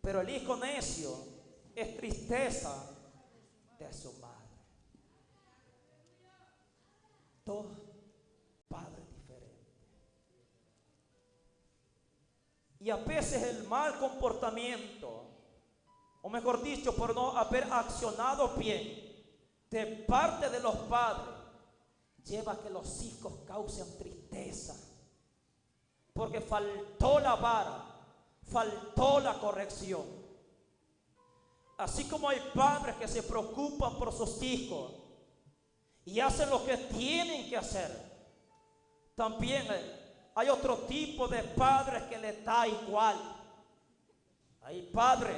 pero el hijo necio es tristeza de su madre. Dos padres diferentes. Y a veces el mal comportamiento, o mejor dicho, por no haber accionado bien de parte de los padres, lleva a que los hijos causen tristeza, porque faltó la vara, faltó la corrección. Así como hay padres que se preocupan por sus hijos y hacen lo que tienen que hacer, también hay otro tipo de padres que les da igual. Hay padres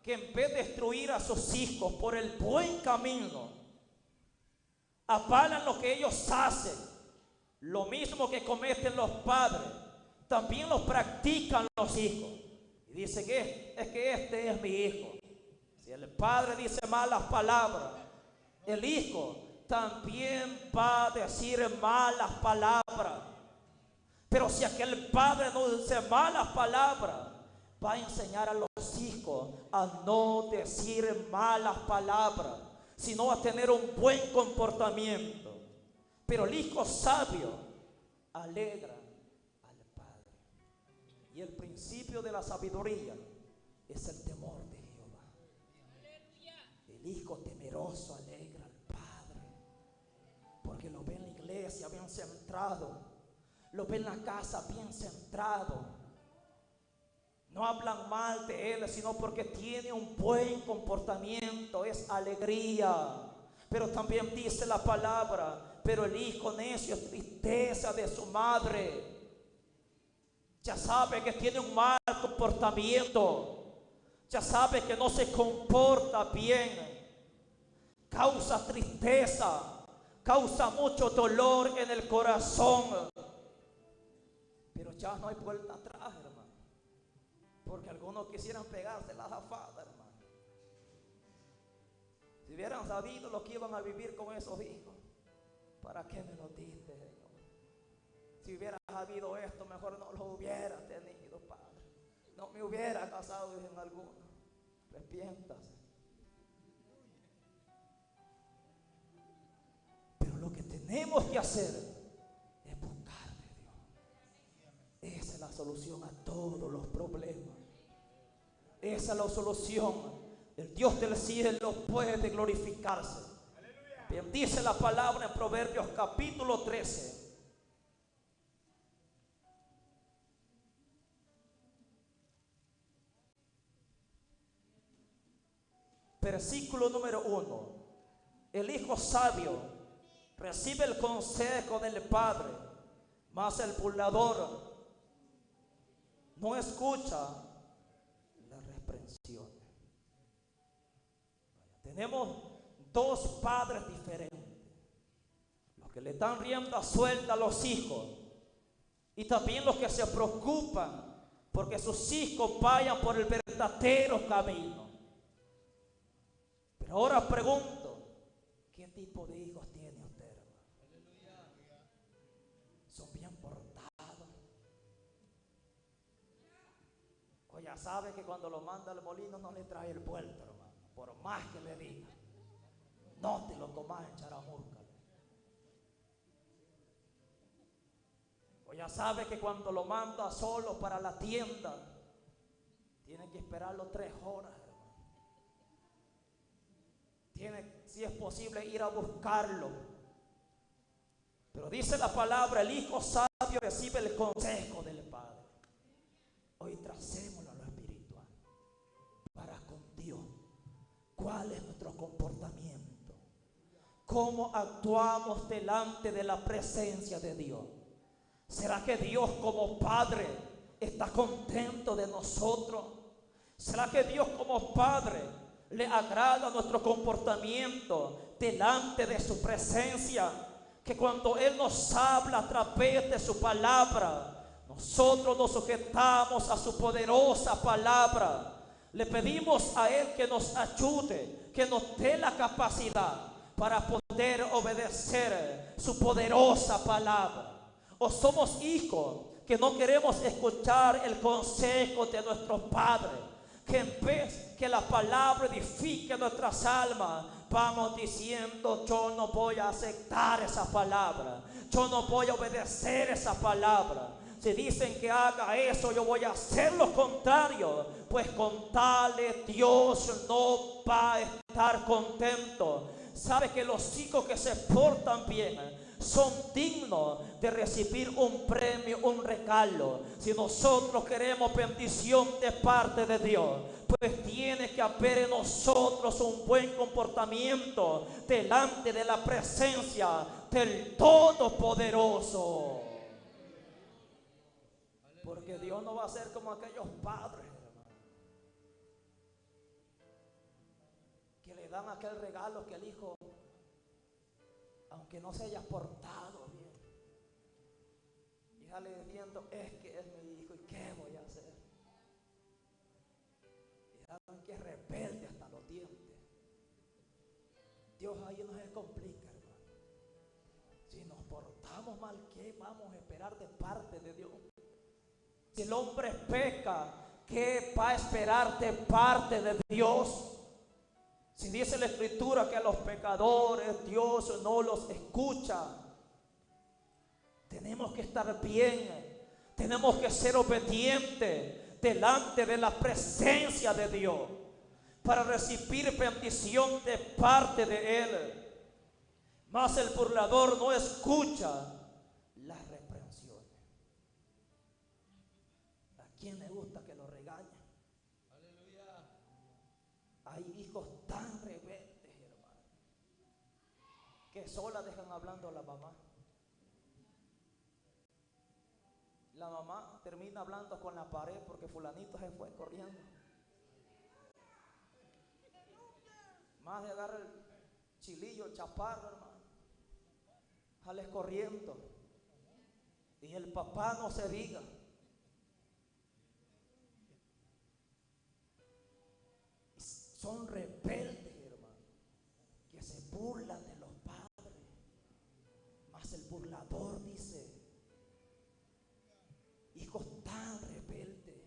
que en vez de instruir a sus hijos por el buen camino, avalan lo que ellos hacen. Lo mismo que cometen los padres, también lo practican los hijos. Y dicen que es que este es mi hijo. Si el padre dice malas palabras, el hijo también va a decir malas palabras. Pero si aquel padre no dice malas palabras, va a enseñar a los hijos a no decir malas palabras, sino a tener un buen comportamiento. Pero el hijo sabio alegra al padre. Y el principio de la sabiduría es el temor de Jehová. El hijo temeroso alegra al padre, porque lo ve en la iglesia bien centrado, lo ven en la casa bien centrado. No hablan mal de él, sino porque tiene un buen comportamiento, es alegría. Pero también dice la palabra, pero el hijo necio es tristeza de su madre. Ya sabe que tiene un mal comportamiento, ya sabe que no se comporta bien, causa tristeza, causa mucho dolor en el corazón. Pero ya no hay vuelta atrás, hermano, porque algunos quisieran pegarse la jafada, hermano. Si hubieran sabido lo que iban a vivir con esos hijos, ¿para qué me lo diste, Señor? Si hubiera sabido esto, mejor no lo hubiera tenido, Padre. No me hubiera casado, dicen algunos. Arrepiéntase. Pero lo que tenemos que hacer es buscar de Dios. Esa es la solución a todos los problemas. Esa es la solución. El Dios del cielo puede glorificarse. Bien dice la palabra en Proverbios capítulo 13. Versículo número 1. El hijo sabio recibe el consejo del padre, mas el burlador no escucha la reprensión. Tenemos dos padres diferentes, los que le dan rienda suelta a los hijos y también los que se preocupan porque sus hijos vayan por el verdadero camino. Pero ahora pregunto, ¿qué tipo de hijos tiene usted, hermano? ¿Son bien portados? O ya sabe que cuando lo manda al molino no le trae el vuelto, hermano, por más que le diga. No te lo tomas en charamurca. O ya sabe que cuando lo manda solo para la tienda, tiene que esperarlo 3 horas, hermano. Tiene, si es posible, ir a buscarlo. Pero dice la palabra, el hijo sabio recibe el consejo del padre. Hoy tracémoslo a lo espiritual. Para con Dios, ¿cuál es nuestro comportamiento? ¿Cómo actuamos delante de la presencia de Dios? ¿Será que Dios como Padre está contento de nosotros? ¿Será que Dios como Padre le agrada nuestro comportamiento delante de su presencia? Que cuando Él nos habla a través de su palabra, nosotros nos sujetamos a su poderosa palabra. Le pedimos a Él que nos ayude, que nos dé la capacidad para poder obedecer su poderosa palabra. O somos hijos que no queremos escuchar el consejo de nuestros padres, que en vez que la palabra edifique nuestras almas, vamos diciendo: yo no voy a aceptar esa palabra, yo no voy a obedecer esa palabra. Si dicen que haga eso, yo voy a hacer lo contrario, pues con tales Dios no va a estar contento. Sabe que los hijos que se portan bien son dignos de recibir un premio, un regalo. Si nosotros queremos bendición de parte de Dios, pues tiene que haber en nosotros un buen comportamiento delante de la presencia del Todopoderoso. Porque Dios no va a ser como aquellos padres, hermano, que le dan aquel regalo que el hijo, aunque no se haya portado bien, y sale diciendo: es que es mi hijo, ¿y qué voy a hacer? Y saben que es rebelde hasta los dientes. Dios ahí nos complica, hermano. Si nos portamos mal, ¿qué vamos a esperar de parte de Dios? Si el hombre peca, ¿qué va a esperar de parte de Dios? Si dice la Escritura que a los pecadores Dios no los escucha, tenemos que estar bien, tenemos que ser obedientes delante de la presencia de Dios para recibir bendición de parte de Él. Mas el burlador no escucha las reprensiones. ¿Quién le gusta que lo regañen? Hay hijos tan rebeldes, hermano, que sola dejan hablando a la mamá. La mamá termina hablando con la pared porque fulanito se fue corriendo. Más de agarra el chilillo, el chaparro, hermano, sales corriendo. Y el papá no se diga. Son rebeldes, hermano, que se burlan de los padres. Mas el burlador dice: hijos tan rebeldes.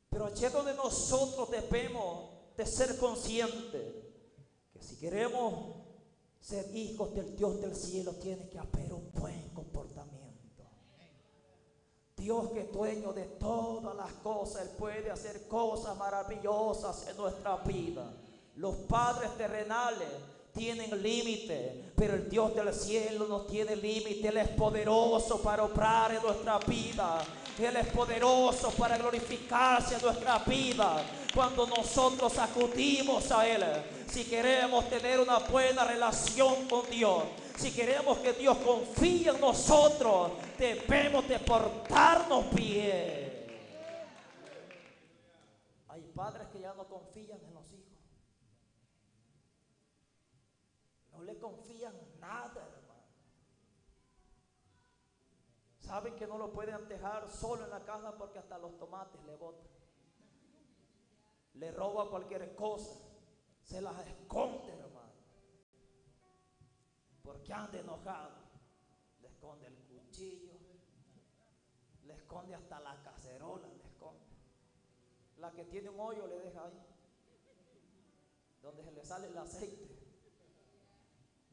Pero allí es donde nosotros debemos de ser conscientes que si queremos ser hijos del Dios del cielo, tiene que haber un buen comportamiento. Dios, que es dueño de todas las cosas, Él puede hacer cosas maravillosas en nuestra vida. Los padres terrenales tienen límite, pero el Dios del cielo no tiene límite. Él es poderoso para obrar en nuestra vida. Él es poderoso para glorificarse en nuestra vida cuando nosotros acudimos a Él. Si queremos tener una buena relación con Dios, si queremos que Dios confíe en nosotros, debemos de portarnos bien. Hay padres que ya no confían en los hijos. No le confían nada, hermano. Saben que no lo pueden dejar solo en la casa porque hasta los tomates le botan. Le roba cualquier cosa, se las esconde, hermano, porque anda enojado. Le esconde el cuchillo, le esconde hasta la cacerola, le esconde. La que tiene un hoyo le deja ahí, donde se le sale el aceite.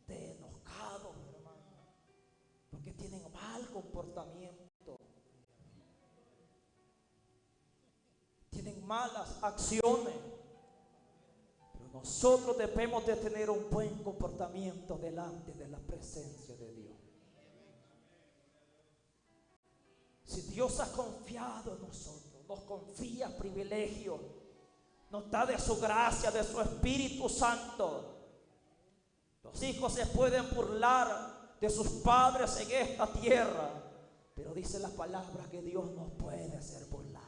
De enojados, hermano, porque tienen mal comportamiento, tienen malas acciones. Pero nosotros debemos de tener un buen comportamiento delante de la presencia de Dios. Si Dios ha confiado en nosotros, nos confía privilegios, nos da de su gracia, de su Espíritu Santo. Los hijos se pueden burlar de sus padres en esta tierra, pero dice la palabra que Dios no puede ser burlado.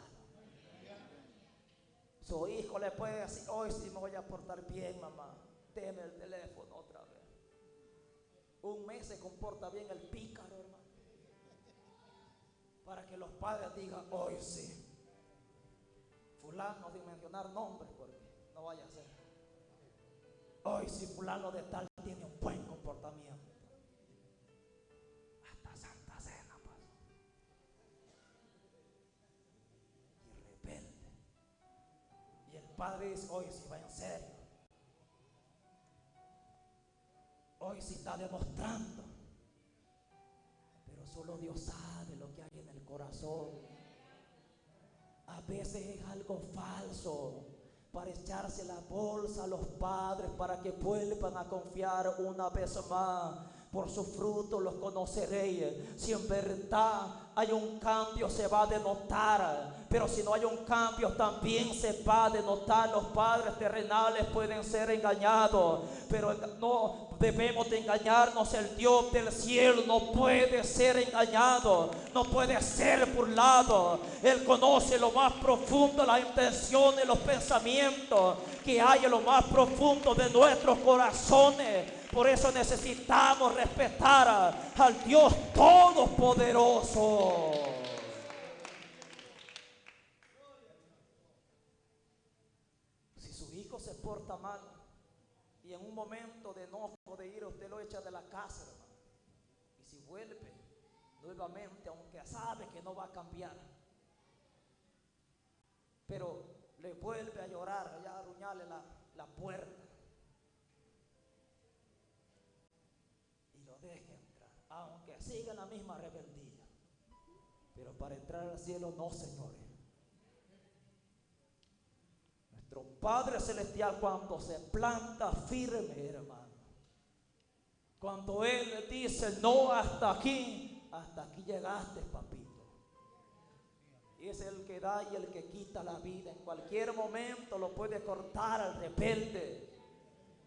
Su hijo le puede decir: hoy sí me voy a portar bien, mamá, deme el teléfono otra vez. Un mes se comporta bien el pícaro, hermano, para que los padres digan: hoy sí. Fulano, sin mencionar nombres porque no vaya a ser. Hoy sí, fulano de tal tiene un buen comportamiento. Hasta Santa Cena pasó. Y rebelde. Y el padre dice: hoy sí va en serio. Hoy sí está demostrando. Pero solo Dios sabe lo que hay en el corazón. A veces es algo falso, para echarse la bolsa a los padres para que vuelvan a confiar una vez más. Por sus frutos los conoceréis. Si en verdad hay un cambio, se va a denotar. Pero si no hay un cambio, también se va a denotar. Los padres terrenales pueden ser engañados, pero no debemos de engañarnos. El Dios del cielo no puede ser engañado, no puede ser burlado. Él conoce lo más profundo, las intenciones, los pensamientos que hay en lo más profundo de nuestros corazones. Por eso necesitamos respetar al Dios Todopoderoso. Si su hijo se porta mal y en un momento de enojo, de ira, usted lo echa de la casa, hermano, y si vuelve nuevamente, aunque sabe que no va a cambiar, pero le vuelve a llorar, allá a arruñarle la puerta, deje entrar, aunque siga la misma rebeldía. Pero para entrar al cielo, no, señores. Nuestro Padre Celestial, cuando se planta firme, hermano, cuando Él le dice: no, hasta aquí llegaste, papito, es el que da y el que quita la vida. En cualquier momento lo puede cortar al rebelde.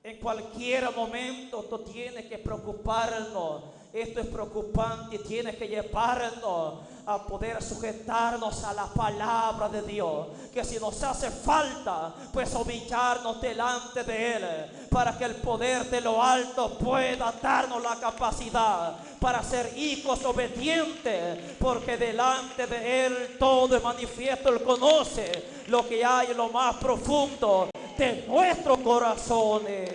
En cualquier momento tú tienes que preocuparnos. Esto es preocupante y tienes que llevarnos a poder sujetarnos a la palabra de Dios. Que si nos hace falta, pues humillarnos delante de Él, para que el poder de lo alto pueda darnos la capacidad para ser hijos obedientes, porque delante de Él todo es manifiesto. Él conoce lo que hay en lo más profundo de nuestros corazones.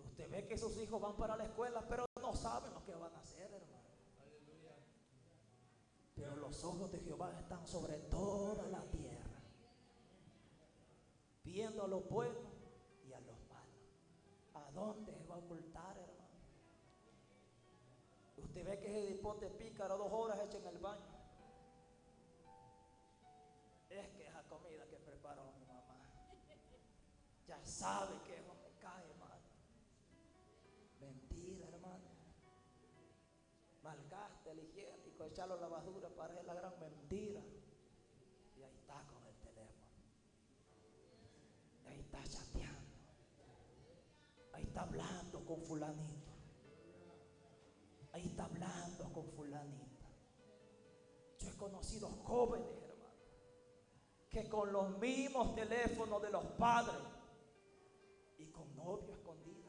Usted ve que sus hijos van para la escuela, pero no saben lo que van a hacer, hermano. Pero los ojos de Jehová están sobre toda la tierra, viendo a los buenos y a los malos. ¿A dónde se va a ocultar, hermano? Usted ve que ese hipote pícaro 2 horas echa en el baño. Es que esa comida que preparó mi mamá, ya sabe que eso me cae mal. Mentira, hermano. Malgaste el higiénico, echarlo a la basura, parece la gran mentira. Y ahí está con el teléfono. Ahí está chateando. Ahí está hablando con fulanito. Ahí está hablando con fulanita. Yo he conocido jóvenes, que con los mismos teléfonos de los padres y con novio escondida.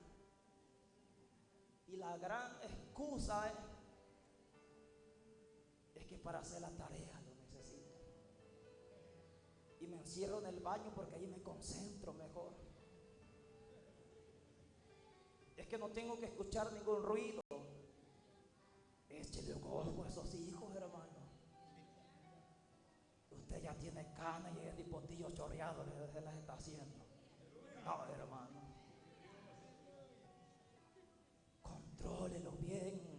Y la gran excusa es que para hacer la tarea lo necesito. Y me encierro en el baño porque ahí me concentro mejor. Es que no tengo que escuchar ningún ruido. Échele ojo a esos hijos, hermano. Usted ya tiene cana y el hipotillo chorreado se las está haciendo. No, hermano. Contrólelo bien.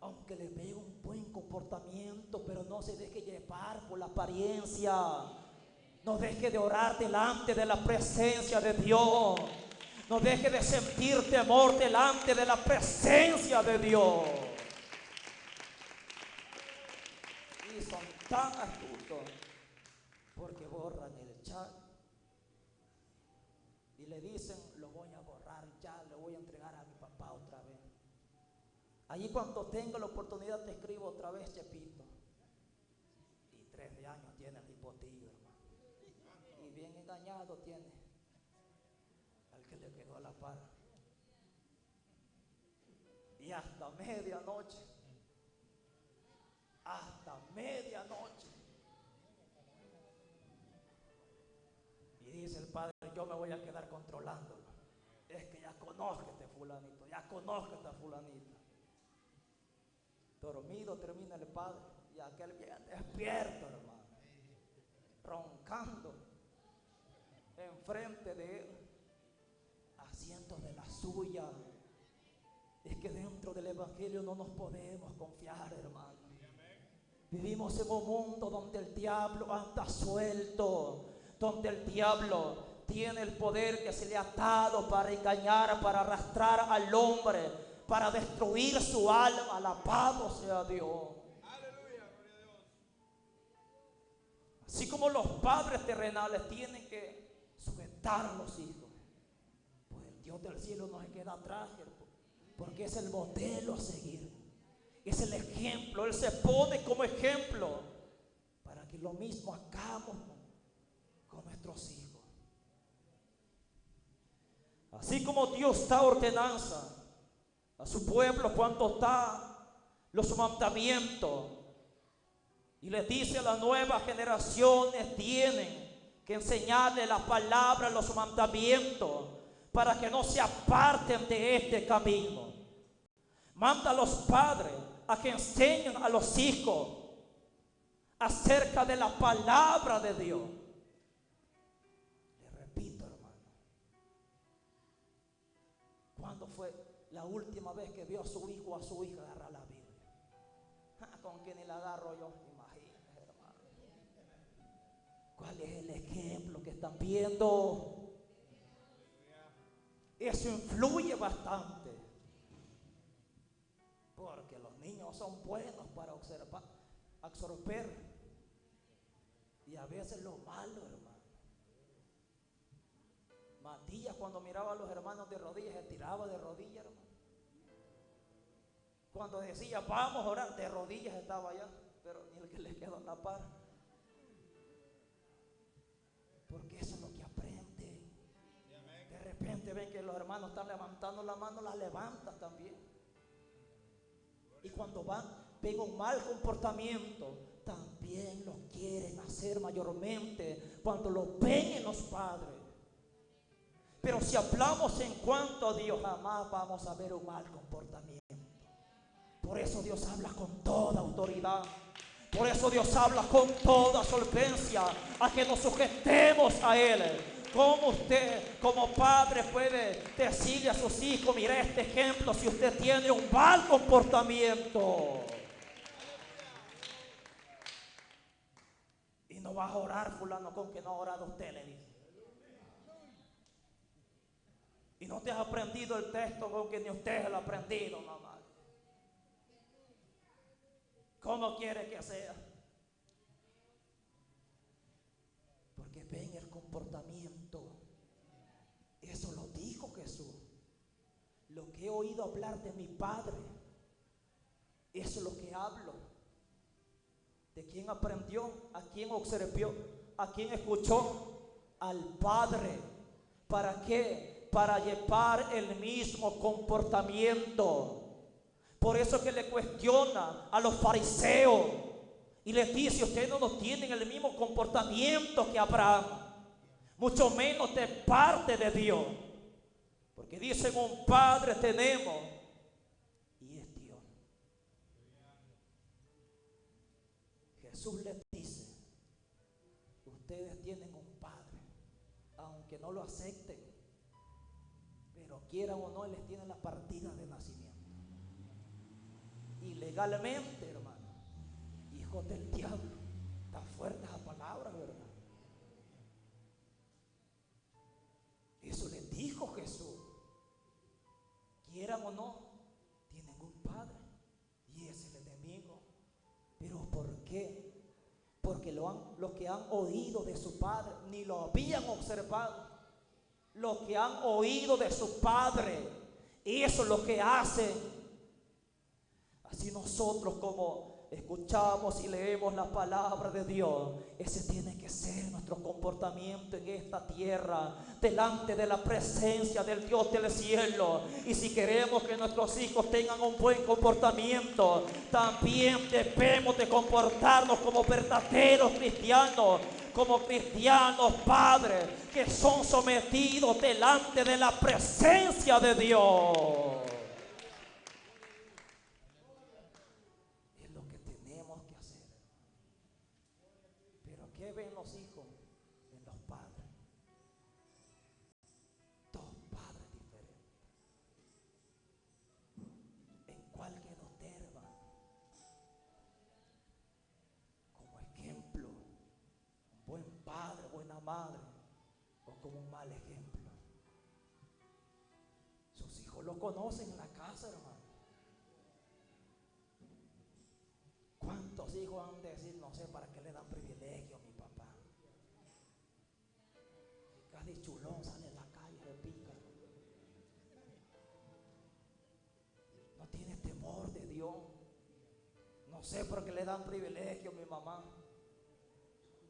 Aunque le vea un buen comportamiento, pero no se deje llevar por la apariencia. No deje de orar delante de la presencia de Dios. No deje de sentir temor delante de la presencia de Dios. Y son tan astutos porque borran el chat y le dicen: lo voy a borrar ya, le voy a entregar a mi papá otra vez. Allí cuando tengo la oportunidad te escribo otra vez, Chepito. Y 13 años tiene el hipotillo, hermano. Y bien engañado tiene al que le quedó a la par. Y hasta medianoche. Y dice el padre: yo me voy a quedar controlándolo. Es que ya conozco a este fulanito, ya conozco a esta fulanita. Dormido termina el padre y aquel bien despierto, hermano, roncando enfrente de él, haciendo de la suya. Es que dentro del evangelio no nos podemos confiar, hermano. Vivimos en un mundo donde el diablo anda suelto, donde el diablo tiene el poder que se le ha dado para engañar, para arrastrar al hombre, para destruir su alma. Alabado sea Dios. Aleluya, gloria a Dios. Así como los padres terrenales tienen que sujetar a los hijos, pues el Dios del cielo no se queda atrás, porque es el modelo a seguir. Es el ejemplo. Él se pone como ejemplo para que lo mismo hagamos con nuestros hijos. Así como Dios da ordenanza a su pueblo cuando da los mandamientos y le dice a las nuevas generaciones: tienen que enseñarle la palabra, los mandamientos, para que no se aparten de este camino. Manda a los padres a que enseñen a los hijos acerca de la palabra de Dios. Le repito, hermano, ¿cuándo fue la última vez que vio a su hijo o a su hija agarrar la Biblia? ¿Con quién ni la agarro yo? Imagínense, hermano. ¿Cuál es el ejemplo que están viendo? Eso influye bastante. Porque los son buenos para observar, absorber. Y a veces lo malo, hermano. Matías, cuando miraba a los hermanos de rodillas, se tiraba de rodillas, hermano. Cuando decía, vamos a orar, de rodillas estaba allá, pero ni el que le quedó en la par. Porque eso es lo que aprende. De repente ven que los hermanos están levantando la mano, la levantan también. Y cuando ven un mal comportamiento, también lo quieren hacer mayormente cuando lo ven en los padres. Pero si hablamos en cuanto a Dios, jamás vamos a ver un mal comportamiento. Por eso Dios habla con toda autoridad. Por eso Dios habla con toda solvencia, a que nos sujetemos a Él. Como usted, como padre, puede decirle a sus hijos, mire este ejemplo, si usted tiene un mal comportamiento. Y no va a orar fulano con que no ha orado usted, le dice. Y no te has aprendido el texto con que ni usted se lo ha aprendido, mamá. ¿Cómo quiere que sea? Porque ven el comportamiento. Eso lo dijo Jesús. Lo que he oído hablar de mi Padre, eso es lo que hablo. ¿De quién aprendió? ¿A quién observó? ¿A quién escuchó? Al Padre. ¿Para qué? Para llevar el mismo comportamiento. Por eso que le cuestiona a los fariseos y les dice, ustedes no tienen el mismo comportamiento que Abraham, mucho menos de parte de Dios, porque dicen un Padre tenemos y es Dios. Jesús les dice, ustedes tienen un Padre, aunque no lo acepten, pero quieran o no, les tienen la partida de nacimiento. Ilegalmente, hermano, hijos del diablo. Tan fuerte esa palabra, ¿verdad? Eso les dijo Jesús. Quieran o no, tienen un Padre y es el enemigo. ¿Pero por qué? Porque lo que han oído de su Padre, ni lo habían observado. Lo que han oído de su Padre, eso es lo que hacen. Así nosotros, como escuchamos y leemos la palabra de Dios, ese tiene que ser nuestro comportamiento en esta tierra, delante de la presencia del Dios del cielo. Y si queremos que nuestros hijos tengan un buen comportamiento, también debemos de comportarnos como verdaderos cristianos, como cristianos padres que son sometidos delante de la presencia de Dios. ¿Qué ven los hijos en los padres? Dos padres diferentes. ¿En cuál quedó Terva? Como ejemplo, un buen padre, buena madre, o como un mal ejemplo. Sus hijos lo conocen en la casa, hermano. ¿Cuántos hijos han de decir, no sé, para qué le dan privilegio a mi papá? Casi chulón sale en la calle, se pica. No tiene temor de Dios. No sé por qué le dan privilegio a mi mamá.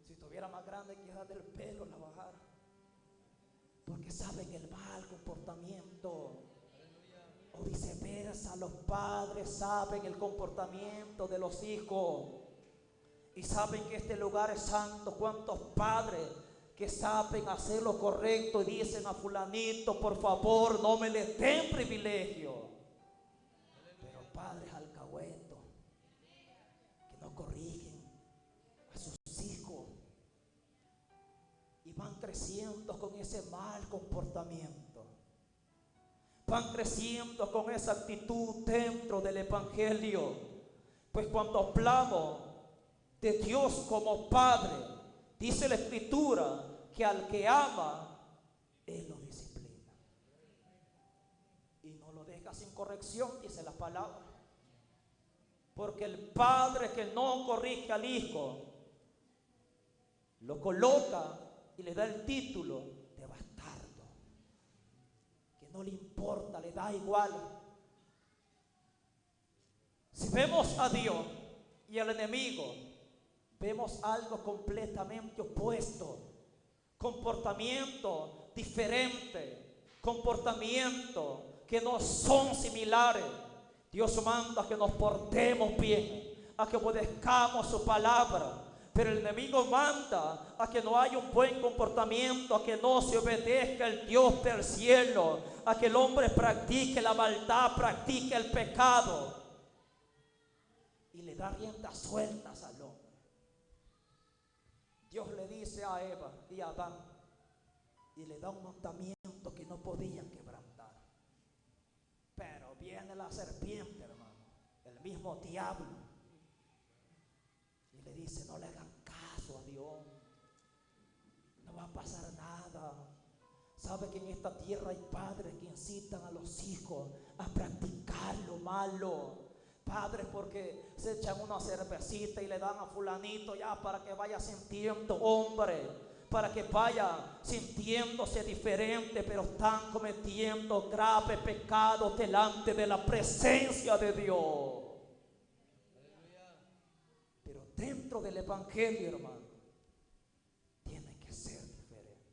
Si estuviera más grande, quizás del pelo la bajara. Porque saben el mal comportamiento. O viceversa, los padres saben el comportamiento de los hijos y saben que este lugar es santo. ¿Cuántos padres que saben hacer lo correcto y dicen a fulanito, por favor, no me les den privilegio? Pero padres alcahuetos que no corrigen a sus hijos y van creciendo con ese mal comportamiento. Van creciendo con esa actitud dentro del evangelio. Pues cuando hablamos de Dios como Padre, dice la Escritura que al que ama, Él lo disciplina y no lo deja sin corrección, dice la palabra. Porque el padre que no corrige al hijo, lo coloca y le da el título de bastardo. Que no le importa, le da igual. Si vemos a Dios y al enemigo, vemos algo completamente opuesto. Comportamiento diferente, comportamiento que no son similares. Dios manda que nos portemos bien, a que obedezcamos su palabra. Pero el enemigo manda a que no haya un buen comportamiento, a que no se obedezca el Dios del cielo, a que el hombre practique la maldad, practique el pecado. Y le da riendas sueltas al hombre. Dios le dice a Eva y a Adán, y le da un mandamiento que no podían quebrantar. Pero viene la serpiente, hermano, el mismo diablo, y le dice: no le hagan caso a Dios, no va a pasar nada. Sabe que en esta tierra hay padres que incitan a los hijos a practicar lo malo. Padres porque se echan una cervecita y le dan a fulanito ya para que vaya sintiendo hombre, para que vaya sintiéndose diferente, pero están cometiendo graves pecados delante de la presencia de Dios. Pero dentro del evangelio, hermano, tiene que ser diferente.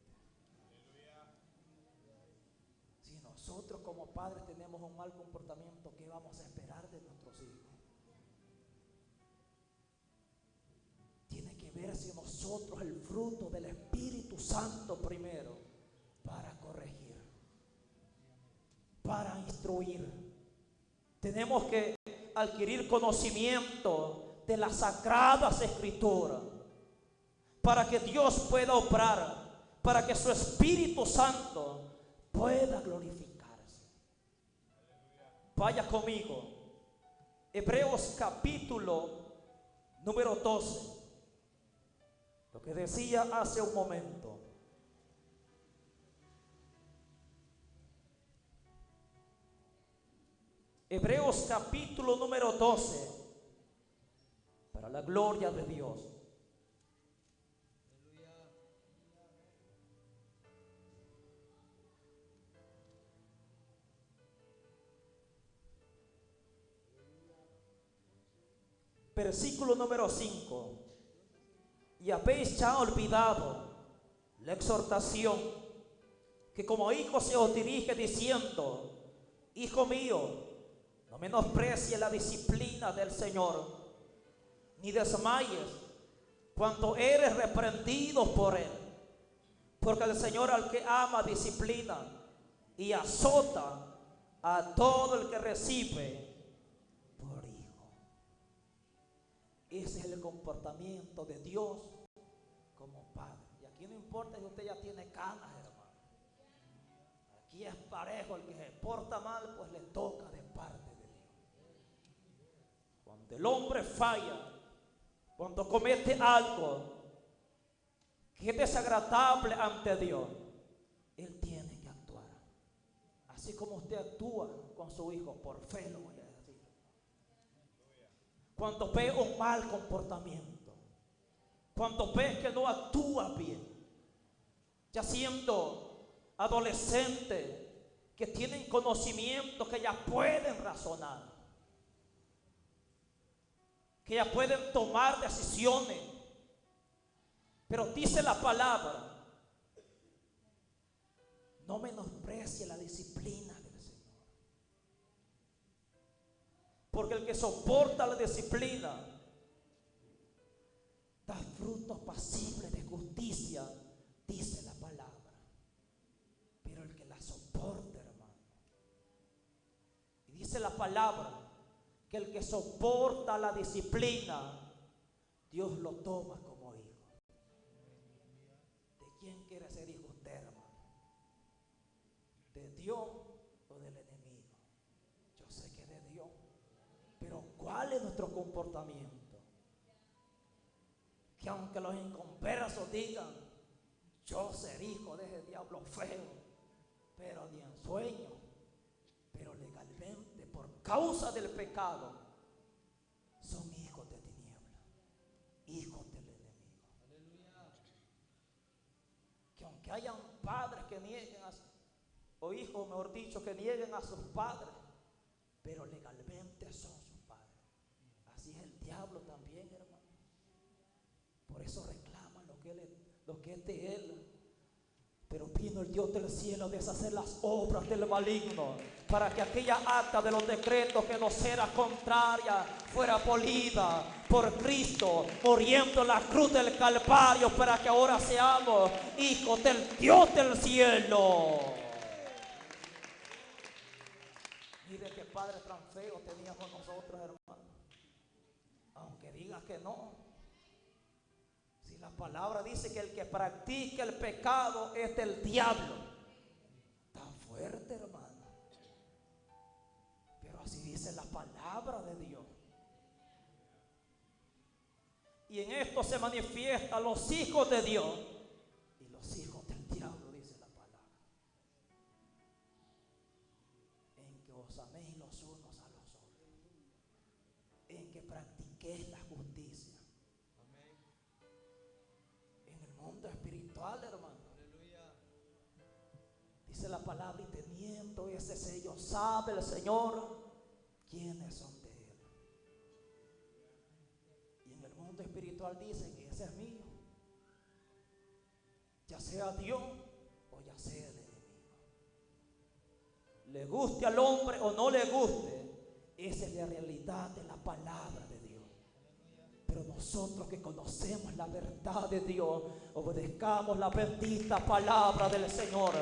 Si nosotros como padres tenemos un mal comportamiento, ¿qué vamos a esperar de nuestros hijos? Tiene que verse en nosotros el fruto del Espíritu Santo primero, para corregir, para instruir. Tenemos que adquirir conocimiento de las sagradas escrituras, para que Dios pueda obrar, para que su Espíritu Santo pueda glorificarse. Vaya conmigo, Hebreos capítulo número 12. Lo que decía hace un momento. Hebreos capítulo número 12. Para la gloria de Dios. Versículo número 5. Y habéis ya olvidado la exhortación que como hijo se os dirige diciendo: hijo mío, no menosprecies la disciplina del Señor, ni desmayes cuando eres reprendido por Él, porque el Señor al que ama disciplina y azota a todo el que recibe por hijo. Ese es el comportamiento de Dios como Padre. Y aquí no importa si usted ya tiene canas, hermano. Aquí es parejo, el que se porta mal, pues le toca de parte de Dios. Cuando el hombre falla, cuando comete algo que es desagradable ante Dios, él tiene que actuar. Así como usted actúa con su hijo, por fe lo voy a decir. Cuando ve un mal comportamiento, cuando ve que no actúa bien, ya siendo adolescentes que tienen conocimiento, que ya pueden razonar, que ya pueden tomar decisiones, pero dice la palabra: no menosprecie la disciplina del Señor. Porque el que soporta la disciplina da frutos pasibles de justicia, dice la palabra. Pero el que la soporta, hermano, y dice la palabra que el que soporta la disciplina, Dios lo toma como hijo. ¿De quién quiere ser hijo usted, hermano? ¿De Dios o del enemigo? Yo sé que de Dios. Pero ¿cuál es nuestro comportamiento? Que aunque los inconversos digan: yo ser hijo de ese diablo feo, pero ni en sueño, pero legalmente por causa del pecado hijos del enemigo. Que aunque hayan padres que nieguen o hijos, mejor dicho, que nieguen a sus padres, pero legalmente son sus padres. Así es el diablo también, hermano. Por eso reclaman lo que es de él. Pero vino el Dios del cielo a deshacer las obras del maligno, para que aquella acta de los decretos que nos era contraria fuera abolida por Cristo, muriendo en la cruz del Calvario, para que ahora seamos hijos del Dios del cielo. Mire qué padre tan feo teníamos nosotros, hermano. Aunque digas que no. Si la palabra dice que el que practica el pecado es del diablo. Está fuerte, hermano. Pero así dice la palabra de Dios. Y en esto se manifiestan los hijos de Dios y los hijos del diablo, dice la palabra. En que os améis los unos a los otros. En que practiquéis la justicia. Mundo espiritual, hermano. Aleluya. Dice la palabra, y teniendo ese sello, sabe el Señor quiénes son de él. Y en el mundo espiritual dicen, ese es mío, ya sea Dios o ya sea el enemigo. Le guste al hombre o no le guste, esa es la realidad de la palabra de Dios. Pero nosotros que conocemos la verdad de Dios, obedezcamos la bendita palabra del Señor.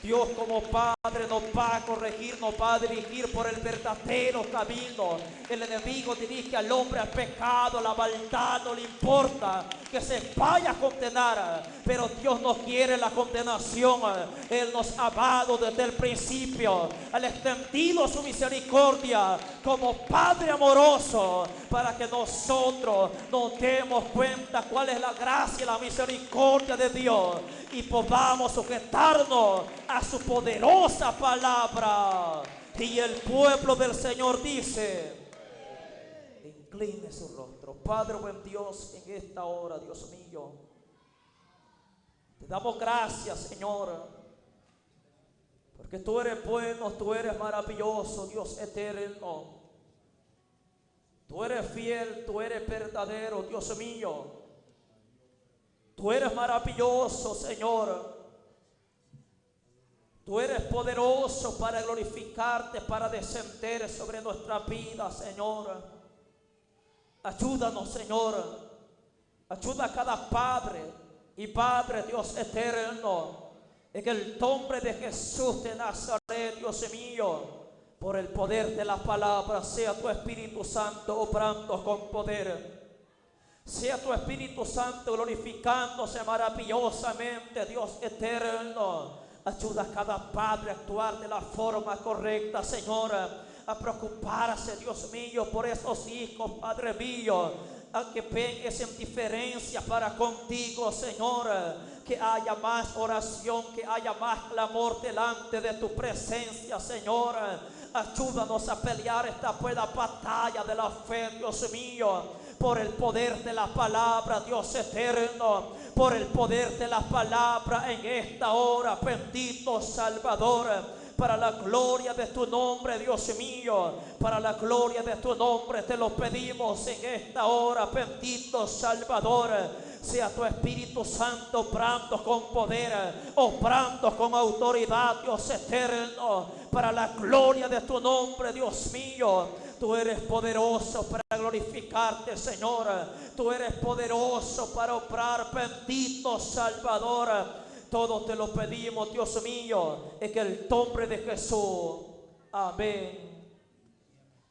Dios como Padre nos va a corregir, nos va a dirigir por el verdadero camino. El enemigo dirige al hombre al pecado, a la maldad, no le importa que se vaya a condenar. Pero Dios no quiere la condenación. Él nos ha amado desde el principio. Él ha extendido su misericordia como Padre amoroso, para que nosotros nos demos cuenta cuál es la gracia y la misericordia de Dios y podamos sujetarnos a su poderosa palabra. Y el pueblo del Señor dice: incline su rostro. Padre buen Dios, en esta hora, Dios mío, te damos gracias, Señor, porque tú eres bueno, tú eres maravilloso, Dios eterno. Tú eres fiel, tú eres verdadero, Dios mío. Tú eres maravilloso, Señor. Tú eres poderoso para glorificarte, para descender sobre nuestra vida, Señor. Ayúdanos, Señor. Ayuda a cada padre y padre, Dios eterno. En el nombre de Jesús de Nazaret, Dios mío. Por el poder de la palabra, sea tu Espíritu Santo obrando con poder. Sea tu Espíritu Santo glorificándose maravillosamente, Dios eterno. Ayuda a cada padre a actuar de la forma correcta, Señor. A preocuparse, Dios mío, por esos hijos, Padre mío. A que ven esa indiferencia para contigo, Señor. Que haya más oración, que haya más clamor delante de tu presencia, Señor. Ayúdanos a pelear esta buena batalla de la fe, Dios mío, por el poder de la palabra, Dios eterno, por el poder de la palabra en esta hora, bendito Salvador, para la gloria de tu nombre, Dios mío, para la gloria de tu nombre te lo pedimos en esta hora, bendito Salvador. Sea tu Espíritu Santo obrando con poder, obrando con autoridad, Dios eterno, para la gloria de tu nombre, Dios mío. Tú eres poderoso para glorificarte, Señor. Tú eres poderoso para obrar, bendito Salvador. Todo te lo pedimos, Dios mío, en el nombre de Jesús. Amén.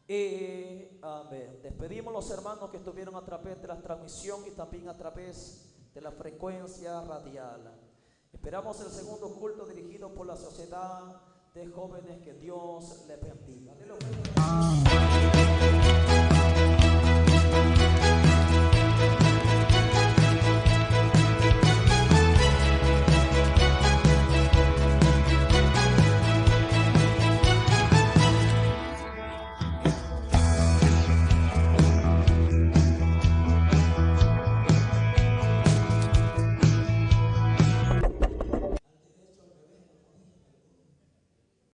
Y amén. Despedimos los hermanos que estuvieron a través de la transmisión y también a través de la frecuencia radial. Esperamos el segundo culto dirigido por la Sociedad de Jóvenes. Que Dios les bendiga.